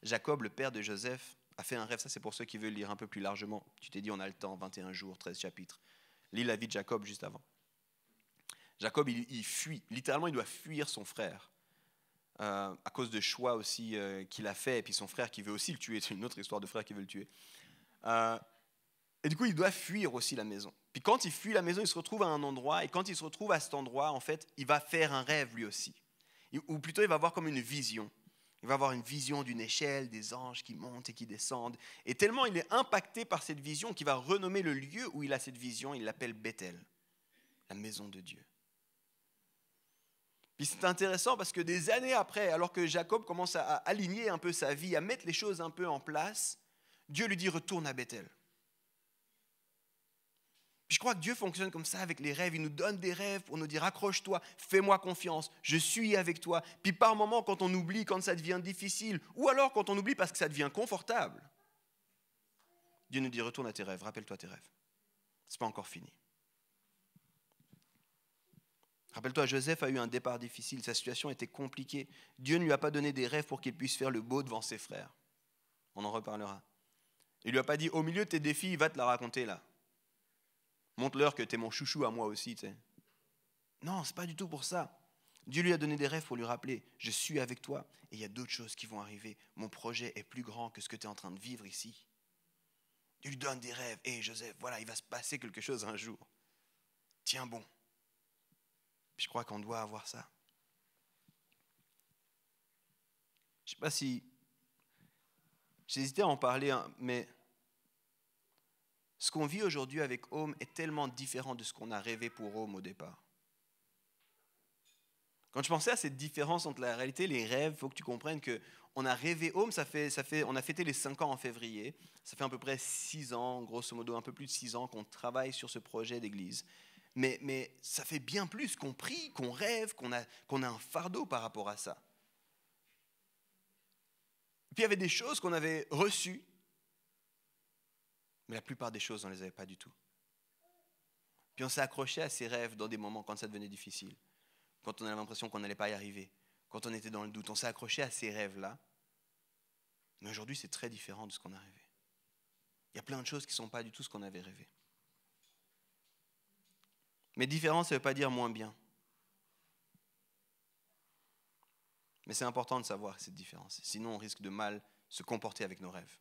Jacob, le père de Joseph, a fait un rêve. Ça, c'est pour ceux qui veulent lire un peu plus largement. Tu t'es dit, on a le temps, 21 jours, 13 chapitres. Lis la vie de Jacob juste avant. Jacob, il fuit. Littéralement, il doit fuir son frère. À cause de choix aussi qu'il a fait. Et puis son frère qui veut aussi le tuer. C'est une autre histoire de frère qui veut le tuer. Et du coup, il doit fuir aussi la maison. Puis quand il fuit la maison, il se retrouve à un endroit. Et quand il se retrouve à cet endroit, en fait, il va faire un rêve lui aussi. Ou plutôt, il va avoir comme une vision. Il va avoir une vision d'une échelle, des anges qui montent et qui descendent. Et tellement il est impacté par cette vision qu'il va renommer le lieu où il a cette vision, il l'appelle Bethel, la maison de Dieu. Puis c'est intéressant parce que des années après, alors que Jacob commence à aligner un peu sa vie, à mettre les choses un peu en place, Dieu lui dit retourne à Bethel. Puis je crois que Dieu fonctionne comme ça avec les rêves. Il nous donne des rêves pour nous dire accroche-toi, fais-moi confiance, je suis avec toi. Puis par moments, quand on oublie, quand ça devient difficile, ou alors quand on oublie parce que ça devient confortable, Dieu nous dit retourne à tes rêves, rappelle-toi tes rêves. Ce n'est pas encore fini. Rappelle-toi, Joseph a eu un départ difficile, sa situation était compliquée. Dieu ne lui a pas donné des rêves pour qu'il puisse faire le beau devant ses frères. On en reparlera. Il ne lui a pas dit, au milieu de tes défis, va te la raconter là. Montre-leur que tu es mon chouchou à moi aussi. Tu sais. Non, ce n'est pas du tout pour ça. Dieu lui a donné des rêves pour lui rappeler, je suis avec toi et il y a d'autres choses qui vont arriver. Mon projet est plus grand que ce que tu es en train de vivre ici. Dieu lui donne des rêves. Hé Joseph, voilà, il va se passer quelque chose un jour. Tiens bon. Je crois qu'on doit avoir ça. Je ne sais pas si... J'hésitais à en parler, mais ce qu'on vit aujourd'hui avec Home est tellement différent de ce qu'on a rêvé pour Home au départ. Quand je pensais à cette différence entre la réalité et les rêves, il faut que tu comprennes qu'on a rêvé Home, on a fêté les 5 ans en février, ça fait à peu près 6 ans, grosso modo un peu plus de 6 ans qu'on travaille sur ce projet d'église. Mais ça fait bien plus qu'on prie, qu'on rêve, qu'on a un fardeau par rapport à ça. Puis il y avait des choses qu'on avait reçues, mais la plupart des choses, on ne les avait pas du tout. Puis on s'est accroché à ces rêves dans des moments quand ça devenait difficile, quand on avait l'impression qu'on n'allait pas y arriver, quand on était dans le doute. On s'est accroché à ces rêves-là, mais aujourd'hui c'est très différent de ce qu'on a rêvé. Il y a plein de choses qui ne sont pas du tout ce qu'on avait rêvé. Mais différent, ça ne veut pas dire moins bien. Mais c'est important de savoir cette différence. Sinon, on risque de mal se comporter avec nos rêves.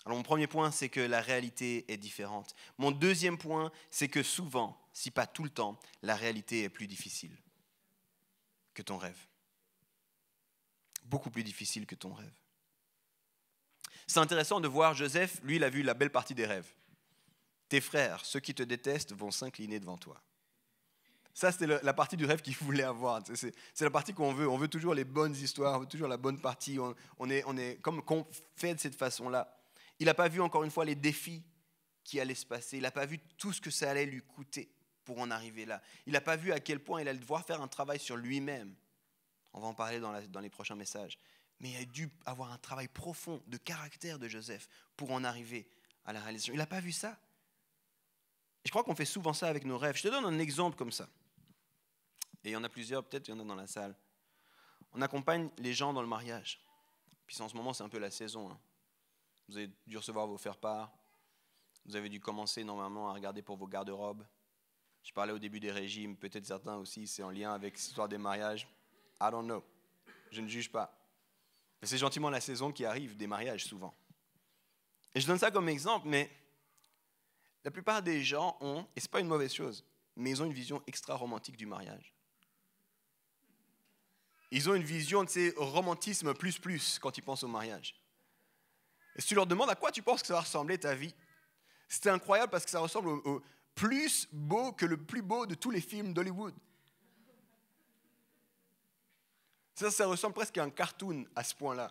Alors, mon premier point, c'est que la réalité est différente. Mon deuxième point, c'est que souvent, si pas tout le temps, la réalité est plus difficile que ton rêve. Beaucoup plus difficile que ton rêve. C'est intéressant de voir Joseph, lui, il a vu la belle partie des rêves. Tes frères, ceux qui te détestent, vont s'incliner devant toi. Ça, c'était la partie du rêve qu'il voulait avoir. C'est la partie qu'on veut. On veut toujours les bonnes histoires, on veut toujours la bonne partie. On est comme qu'on fait de cette façon-là. Il n'a pas vu, encore une fois, les défis qui allaient se passer. Il n'a pas vu tout ce que ça allait lui coûter pour en arriver là. Il n'a pas vu à quel point il allait devoir faire un travail sur lui-même. On va en parler dans les prochains messages. Mais il a dû avoir un travail profond de caractère de Joseph pour en arriver à la réalisation. Il n'a pas vu ça. Et je crois qu'on fait souvent ça avec nos rêves. Je te donne un exemple comme ça. Et il y en a plusieurs, peut-être il y en a dans la salle. On accompagne les gens dans le mariage. Puis en ce moment, c'est un peu la saison. Hein. Vous avez dû recevoir vos faire-part. Vous avez dû commencer normalement à regarder pour vos garde-robes. Je parlais au début des régimes. Peut-être certains aussi, c'est en lien avec l'histoire des mariages. I don't know. Je ne juge pas. Mais c'est gentiment la saison qui arrive des mariages souvent. Et je donne ça comme exemple, mais la plupart des gens ont, et ce n'est pas une mauvaise chose, mais ils ont une vision extra-romantique du mariage. Ils ont une vision de ces romantismes plus quand ils pensent au mariage. Et si tu leur demandes à quoi tu penses que ça va ressembler ta vie, c'est incroyable parce que ça ressemble au plus beau que le plus beau de tous les films d'Hollywood. Ça ressemble presque à un cartoon à ce point-là.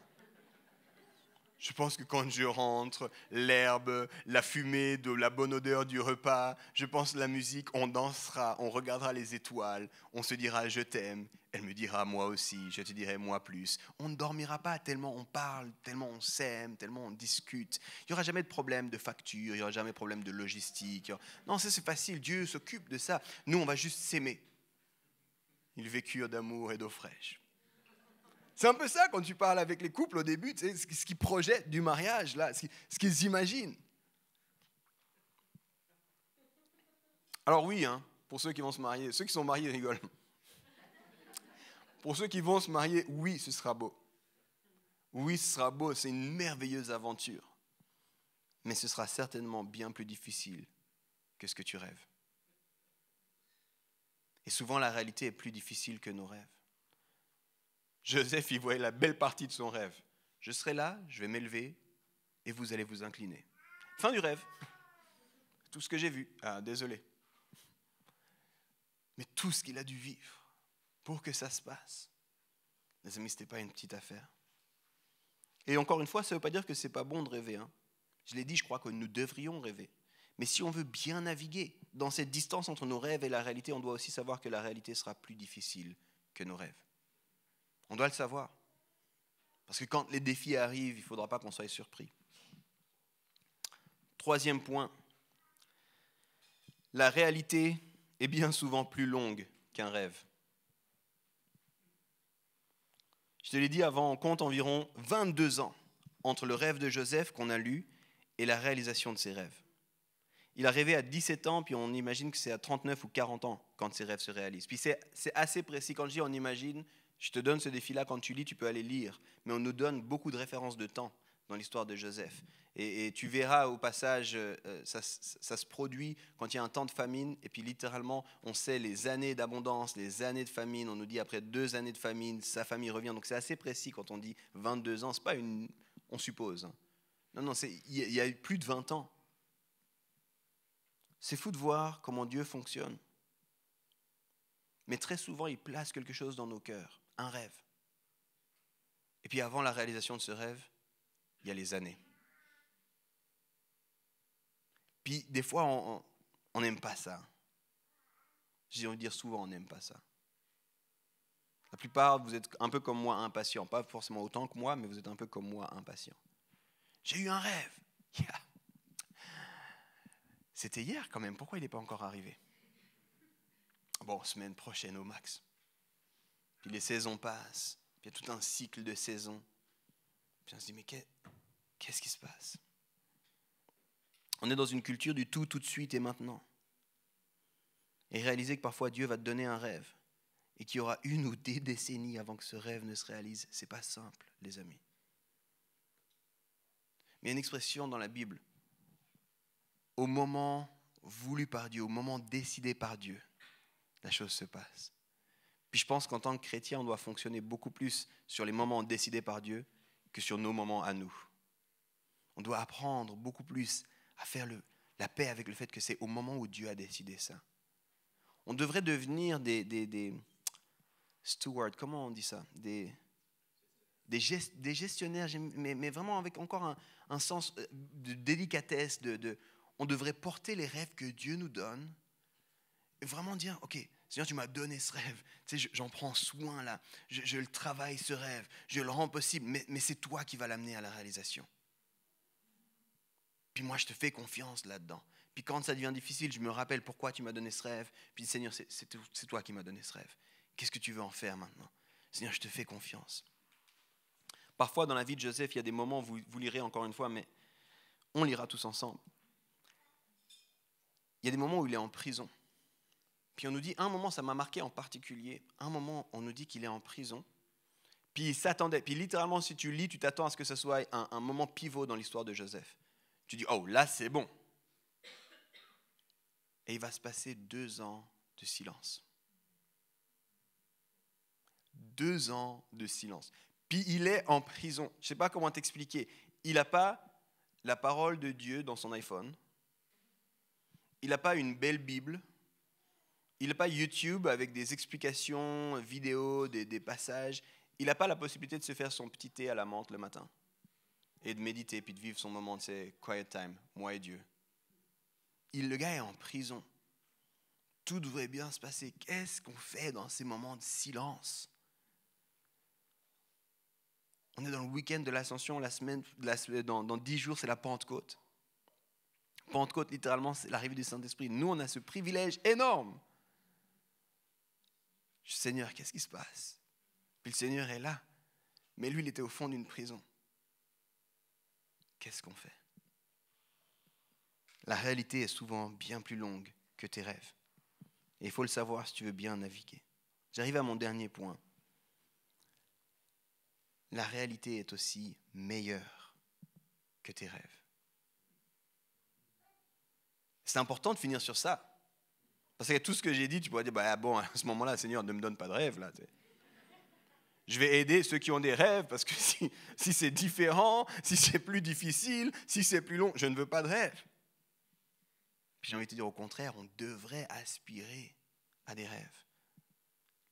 Je pense que quand je rentre, l'herbe, la fumée, de la bonne odeur du repas, je pense la musique, on dansera, on regardera les étoiles, on se dira « je t'aime », elle me dira « moi aussi », je te dirai « moi plus ». On ne dormira pas tellement on parle, tellement on s'aime, tellement on discute. Il n'y aura jamais de problème de facture, il n'y aura jamais de problème de logistique. Non, ça c'est facile, Dieu s'occupe de ça. Nous, on va juste s'aimer. Ils vécurent d'amour et d'eau fraîche. C'est un peu ça quand tu parles avec les couples au début, tu sais, ce qu'ils projettent du mariage, là, ce qu'ils imaginent. Alors oui, hein, pour ceux qui vont se marier, ceux qui sont mariés rigolent. Pour ceux qui vont se marier, oui, ce sera beau. Oui, ce sera beau, c'est une merveilleuse aventure. Mais ce sera certainement bien plus difficile que ce que tu rêves. Et souvent, la réalité est plus difficile que nos rêves. Joseph, il voyait la belle partie de son rêve. Je serai là, je vais m'élever et vous allez vous incliner. Fin du rêve. Tout ce que j'ai vu. Ah, désolé. Mais tout ce qu'il a dû vivre pour que ça se passe. Les amis, ce n'était pas une petite affaire. Et encore une fois, ça ne veut pas dire que ce n'est pas bon de rêver. Hein. Je l'ai dit, je crois que nous devrions rêver. Mais si on veut bien naviguer, dans cette distance entre nos rêves et la réalité, on doit aussi savoir que la réalité sera plus difficile que nos rêves. On doit le savoir. Parce que quand les défis arrivent, il ne faudra pas qu'on soit surpris. Troisième point, la réalité est bien souvent plus longue qu'un rêve. Je te l'ai dit avant, on compte environ 22 ans entre le rêve de Joseph qu'on a lu et la réalisation de ses rêves. Il a rêvé à 17 ans, puis on imagine que c'est à 39 ou 40 ans quand ses rêves se réalisent. Puis c'est assez précis. Quand je dis on imagine, je te donne ce défi-là, quand tu lis, tu peux aller lire. Mais on nous donne beaucoup de références de temps dans l'histoire de Joseph. Et tu verras au passage, ça se produit quand il y a un temps de famine, et puis littéralement, on sait les années d'abondance, les années de famine. On nous dit après 2 années de famine, sa famille revient. Donc c'est assez précis quand on dit 22 ans. C'est pas on suppose. Non, il y a eu plus de 20 ans. C'est fou de voir comment Dieu fonctionne. Mais très souvent, il place quelque chose dans nos cœurs, un rêve. Et puis avant la réalisation de ce rêve, il y a les années. Puis des fois, on n'aime pas ça. J'ai envie de dire souvent, on n'aime pas ça. La plupart, vous êtes un peu comme moi, impatients. Pas forcément autant que moi, mais vous êtes un peu comme moi, impatients. J'ai eu un rêve. Yeah. C'était hier quand même, pourquoi il n'est pas encore arrivé? Bon, semaine prochaine au max. Puis les saisons passent, puis il y a tout un cycle de saisons. Puis on se dit, mais qu'est-ce qui se passe? On est dans une culture du tout de suite et maintenant. Et réaliser que parfois Dieu va te donner un rêve et qu'il y aura 1 ou 2 décennies avant que ce rêve ne se réalise, c'est pas simple, les amis. Mais il y a une expression dans la Bible. Au moment voulu par Dieu, au moment décidé par Dieu, la chose se passe. Puis je pense qu'en tant que chrétien, on doit fonctionner beaucoup plus sur les moments décidés par Dieu que sur nos moments à nous. On doit apprendre beaucoup plus à faire la paix avec le fait que c'est au moment où Dieu a décidé ça. On devrait devenir des stewards, comment on dit ça? Des gestionnaires, mais vraiment avec encore un sens de délicatesse, on devrait porter les rêves que Dieu nous donne et vraiment dire, ok, Seigneur, tu m'as donné ce rêve, tu sais, j'en prends soin là, je le travaille ce rêve, je le rends possible, mais c'est toi qui vas l'amener à la réalisation. Puis moi, je te fais confiance là-dedans. Puis quand ça devient difficile, je me rappelle pourquoi tu m'as donné ce rêve. Puis Seigneur, c'est toi qui m'as donné ce rêve. Qu'est-ce que tu veux en faire maintenant? Seigneur, je te fais confiance. Parfois, dans la vie de Joseph, il y a des moments, vous lirez encore une fois, mais on lira tous ensemble. Il y a des moments où il est en prison. Puis on nous dit, un moment, ça m'a marqué en particulier, un moment, on nous dit qu'il est en prison. Puis il s'attendait, puis littéralement, si tu lis, tu t'attends à ce que ce soit un moment pivot dans l'histoire de Joseph. Tu dis, oh, là, c'est bon. Et il va se passer 2 ans de silence. 2 ans de silence. Puis il est en prison. Je ne sais pas comment t'expliquer. Il n'a pas la parole de Dieu dans son iPhone. Il n'a pas une belle Bible. Il n'a pas YouTube avec des explications, vidéos, des passages. Il n'a pas la possibilité de se faire son petit thé à la menthe le matin et de méditer, puis de vivre son moment de quiet time, moi et Dieu. Le gars est en prison. Tout devrait bien se passer. Qu'est-ce qu'on fait dans ces moments de silence? On est dans le week-end de l'Ascension, dans 10 jours, c'est la Pentecôte. Pentecôte, littéralement, c'est l'arrivée du Saint-Esprit. Nous, on a ce privilège énorme. Seigneur, qu'est-ce qui se passe? Puis le Seigneur est là. Mais lui, il était au fond d'une prison. Qu'est-ce qu'on fait? La réalité est souvent bien plus longue que tes rêves. Et il faut le savoir si tu veux bien naviguer. J'arrive à mon dernier point. La réalité est aussi meilleure que tes rêves. C'est important de finir sur ça. Parce que tout ce que j'ai dit, tu pourrais dire, bon, à ce moment-là, Seigneur, ne me donne pas de rêve. Là, je vais aider ceux qui ont des rêves, parce que si c'est différent, si c'est plus difficile, si c'est plus long, je ne veux pas de rêve. Puis j'ai envie de te dire, au contraire, on devrait aspirer à des rêves.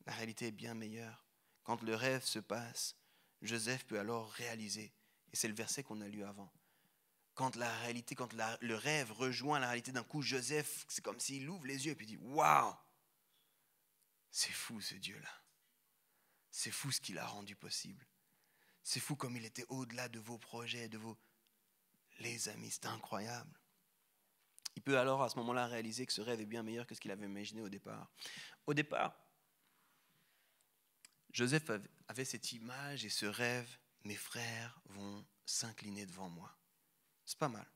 La réalité est bien meilleure. Quand le rêve se passe, Joseph peut alors réaliser. Et c'est le verset qu'on a lu avant. quand la réalité, quand le rêve rejoint la réalité, d'un coup, Joseph, c'est comme s'il ouvre les yeux et puis il dit « Waouh, c'est fou ce Dieu-là. C'est fou ce qu'il a rendu possible. C'est fou comme il était au-delà de vos projets, de vos... » Les amis, c'est incroyable. Il peut alors à ce moment-là réaliser que ce rêve est bien meilleur que ce qu'il avait imaginé au départ. Au départ, Joseph avait cette image et ce rêve, mes frères vont s'incliner devant moi. C'est pas mal.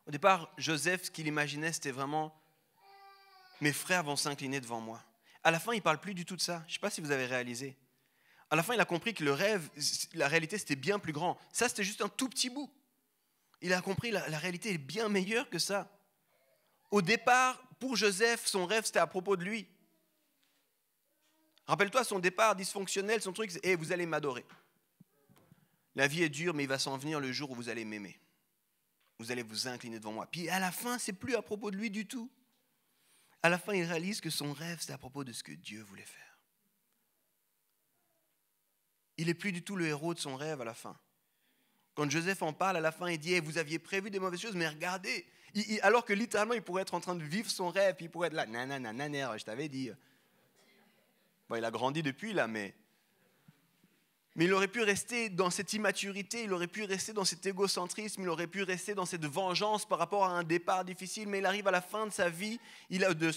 Au départ, Joseph, ce qu'il imaginait, c'était vraiment mes frères vont s'incliner devant moi. À la fin, il ne parle plus du tout de ça. Je ne sais pas si vous avez réalisé. À la fin, il a compris que le rêve, la réalité, c'était bien plus grand. Ça, c'était juste un tout petit bout. Il a compris que la réalité est bien meilleure que ça. Au départ, pour Joseph, son rêve, c'était à propos de lui. Rappelle-toi, son départ dysfonctionnel, son truc, c'est hey, vous allez m'adorer. La vie est dure, mais il va s'en venir le jour où vous allez m'aimer. Vous allez vous incliner devant moi. Puis à la fin, c'est plus à propos de lui du tout. À la fin, il réalise que son rêve, c'est à propos de ce que Dieu voulait faire. Il n'est plus du tout le héros de son rêve à la fin. Quand Joseph en parle, à la fin, il dit hey, vous aviez prévu des mauvaises choses, mais regardez. Alors que littéralement, il pourrait être en train de vivre son rêve, puis il pourrait être là, nanana, je t'avais dit. Bon, il a grandi depuis là, mais il aurait pu rester dans cette immaturité, il aurait pu rester dans cet égocentrisme, il aurait pu rester dans cette vengeance par rapport à un départ difficile, mais il arrive à la fin de sa vie, de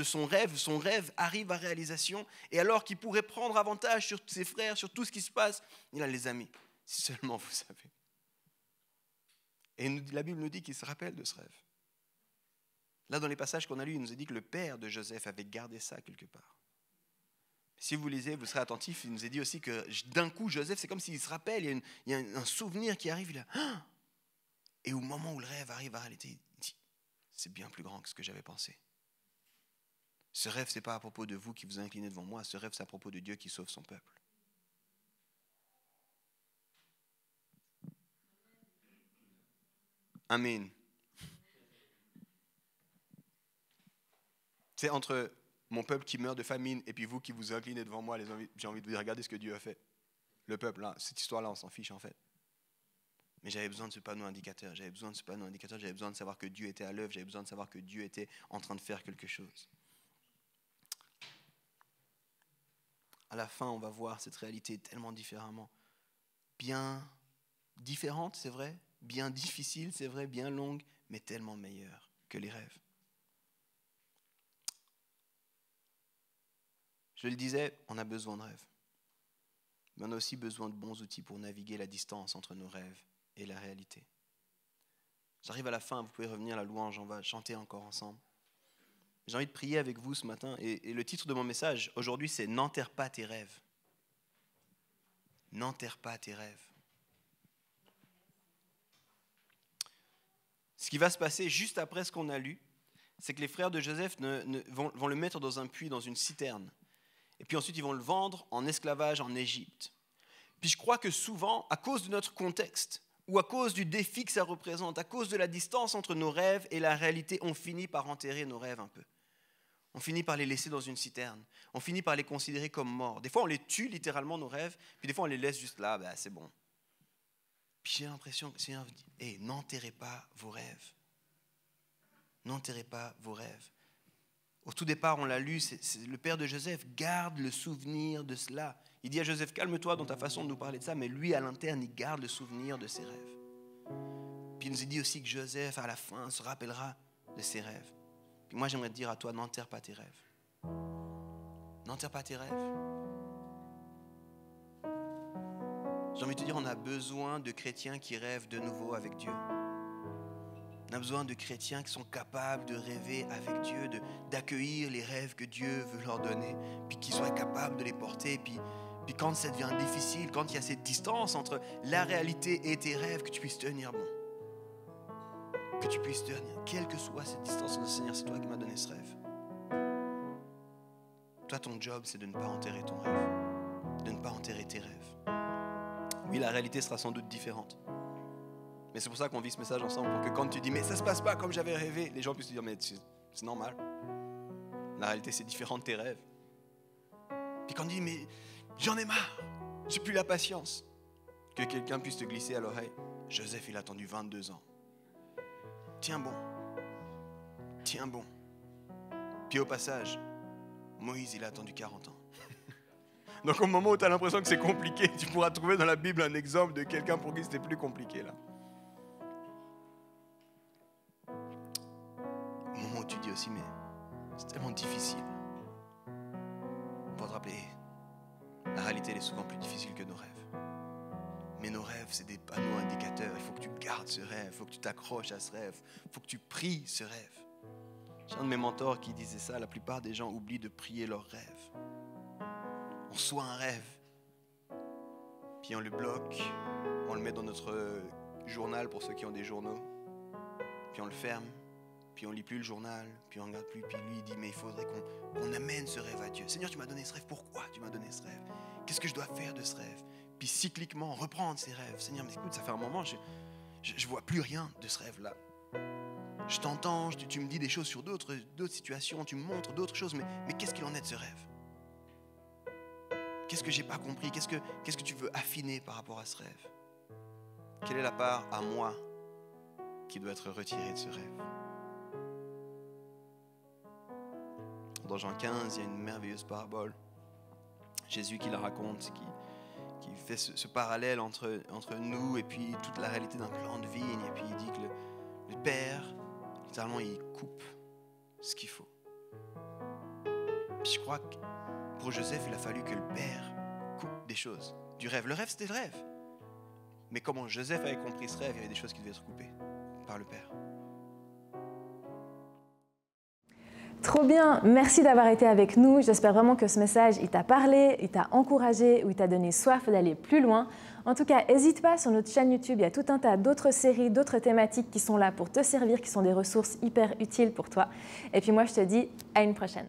son rêve arrive à réalisation, et alors qu'il pourrait prendre avantage sur ses frères, sur tout ce qui se passe, il a les amis, si seulement vous savez. Et la Bible nous dit qu'il se rappelle de ce rêve. Là, dans les passages qu'on a lus, il nous a dit que le père de Joseph avait gardé ça quelque part. Si vous lisez, vous serez attentif, il nous a dit aussi que d'un coup, Joseph, c'est comme s'il se rappelle, il y a un souvenir qui arrive, et au moment où le rêve arrive à réalité, il dit, c'est bien plus grand que ce que j'avais pensé. Ce rêve, ce n'est pas à propos de vous qui vous inclinez devant moi, ce rêve, c'est à propos de Dieu qui sauve son peuple. Amen. C'est entre mon peuple qui meurt de famine et puis vous qui vous inclinez devant moi, j'ai envie de vous dire, regardez ce que Dieu a fait. Le peuple, là, cette histoire-là, on s'en fiche en fait. Mais j'avais besoin de ce panneau indicateur, j'avais besoin de savoir que Dieu était à l'œuvre, j'avais besoin de savoir que Dieu était en train de faire quelque chose. À la fin, on va voir cette réalité tellement différemment. Bien différente, c'est vrai, bien difficile, c'est vrai, bien longue, mais tellement meilleure que les rêves. Je le disais, on a besoin de rêves. Mais on a aussi besoin de bons outils pour naviguer la distance entre nos rêves et la réalité. J'arrive à la fin, vous pouvez revenir à la louange, on va chanter encore ensemble. J'ai envie de prier avec vous ce matin, et le titre de mon message aujourd'hui, c'est « N'enterre pas tes rêves ». N'enterre pas tes rêves. Ce qui va se passer juste après ce qu'on a lu, c'est que les frères de Joseph vont le mettre dans un puits, dans une citerne. Et puis ensuite, ils vont le vendre en esclavage en Égypte. Puis je crois que souvent, à cause de notre contexte, ou à cause du défi que ça représente, à cause de la distance entre nos rêves et la réalité, on finit par enterrer nos rêves un peu. On finit par les laisser dans une citerne. On finit par les considérer comme morts. Des fois, on les tue littéralement, nos rêves, puis des fois, on les laisse juste là, c'est bon. Puis j'ai l'impression que le Seigneur dit, hey, n'enterrez pas vos rêves. N'enterrez pas vos rêves. Au tout départ, on l'a lu, c'est le père de Joseph garde le souvenir de cela. Il dit à Joseph, calme-toi dans ta façon de nous parler de ça, mais lui, à l'interne, il garde le souvenir de ses rêves. Puis il nous a dit aussi que Joseph, à la fin, se rappellera de ses rêves. Puis moi, j'aimerais te dire à toi, n'enterre pas tes rêves. N'enterre pas tes rêves. J'ai envie de te dire, on a besoin de chrétiens qui rêvent de nouveau avec Dieu. On a besoin de chrétiens qui sont capables de rêver avec Dieu, d'accueillir les rêves que Dieu veut leur donner, puis qui soient capables de les porter. Puis quand ça devient difficile, quand il y a cette distance entre la réalité et tes rêves, que tu puisses tenir bon. Que tu puisses tenir, quelle que soit cette distance, Seigneur, c'est toi qui m'as donné ce rêve. Toi, ton job, c'est de ne pas enterrer ton rêve, de ne pas enterrer tes rêves. Oui, la réalité sera sans doute différente. Mais c'est pour ça qu'on vit ce message ensemble, pour que quand tu dis « mais ça ne se passe pas comme j'avais rêvé », les gens puissent te dire « mais c'est normal. La réalité, c'est différent de tes rêves. » Puis quand on dit « mais j'en ai marre, j'ai plus la patience », que quelqu'un puisse te glisser à l'oreille, Joseph, il a attendu 22 ans. Tiens bon. Tiens bon. Puis au passage, Moïse, il a attendu 40 ans. Donc au moment où tu as l'impression que c'est compliqué, tu pourras trouver dans la Bible un exemple de quelqu'un pour qui c'était plus compliqué là. Au moment où tu dis aussi, mais c'est tellement difficile. Pour te rappeler, la réalité elle est souvent plus difficile que nos rêves. Mais nos rêves, c'est des panneaux indicateurs. Il faut que tu gardes ce rêve, il faut que tu t'accroches à ce rêve, il faut que tu pries ce rêve. J'ai un de mes mentors qui disait ça, la plupart des gens oublient de prier leurs rêves. On soit un rêve, puis on le bloque, on le met dans notre journal pour ceux qui ont des journaux, puis on le ferme, puis on lit plus le journal, puis on regarde plus, puis lui il dit mais il faudrait qu'on amène ce rêve à Dieu. Seigneur, tu m'as donné ce rêve, pourquoi tu m'as donné ce rêve? Qu'est-ce que je dois faire de ce rêve? Puis cycliquement reprendre ces rêves. Seigneur, mais écoute, ça fait un moment, je vois plus rien de ce rêve-là. Je t'entends, tu me dis des choses sur d'autres situations, tu me montres d'autres choses, mais qu'est-ce qu'il en est de ce rêve? Qu'est-ce que j'ai pas compris? Qu'est-ce que tu veux affiner par rapport à ce rêve? Quelle est la part à moi qui doit être retirée de ce rêve? Dans Jean 15, il y a une merveilleuse parabole. Jésus qui la raconte, qui fait ce parallèle entre nous et puis toute la réalité d'un plan de vigne. Et puis il dit que le Père, littéralement, il coupe ce qu'il faut. Puis je crois que pour Joseph, il a fallu que le Père coupe des choses du rêve. Le rêve, c'était le rêve. Mais comment Joseph avait compris ce rêve, il y avait des choses qui devaient être coupées par le Père.
Trop bien, merci d'avoir été avec nous. J'espère vraiment que ce message, il t'a parlé, il t'a encouragé ou il t'a donné soif d'aller plus loin. En tout cas, n'hésite pas, sur notre chaîne YouTube, il y a tout un tas d'autres séries, d'autres thématiques qui sont là pour te servir, qui sont des ressources hyper utiles pour toi. Et puis moi, je te dis à une prochaine.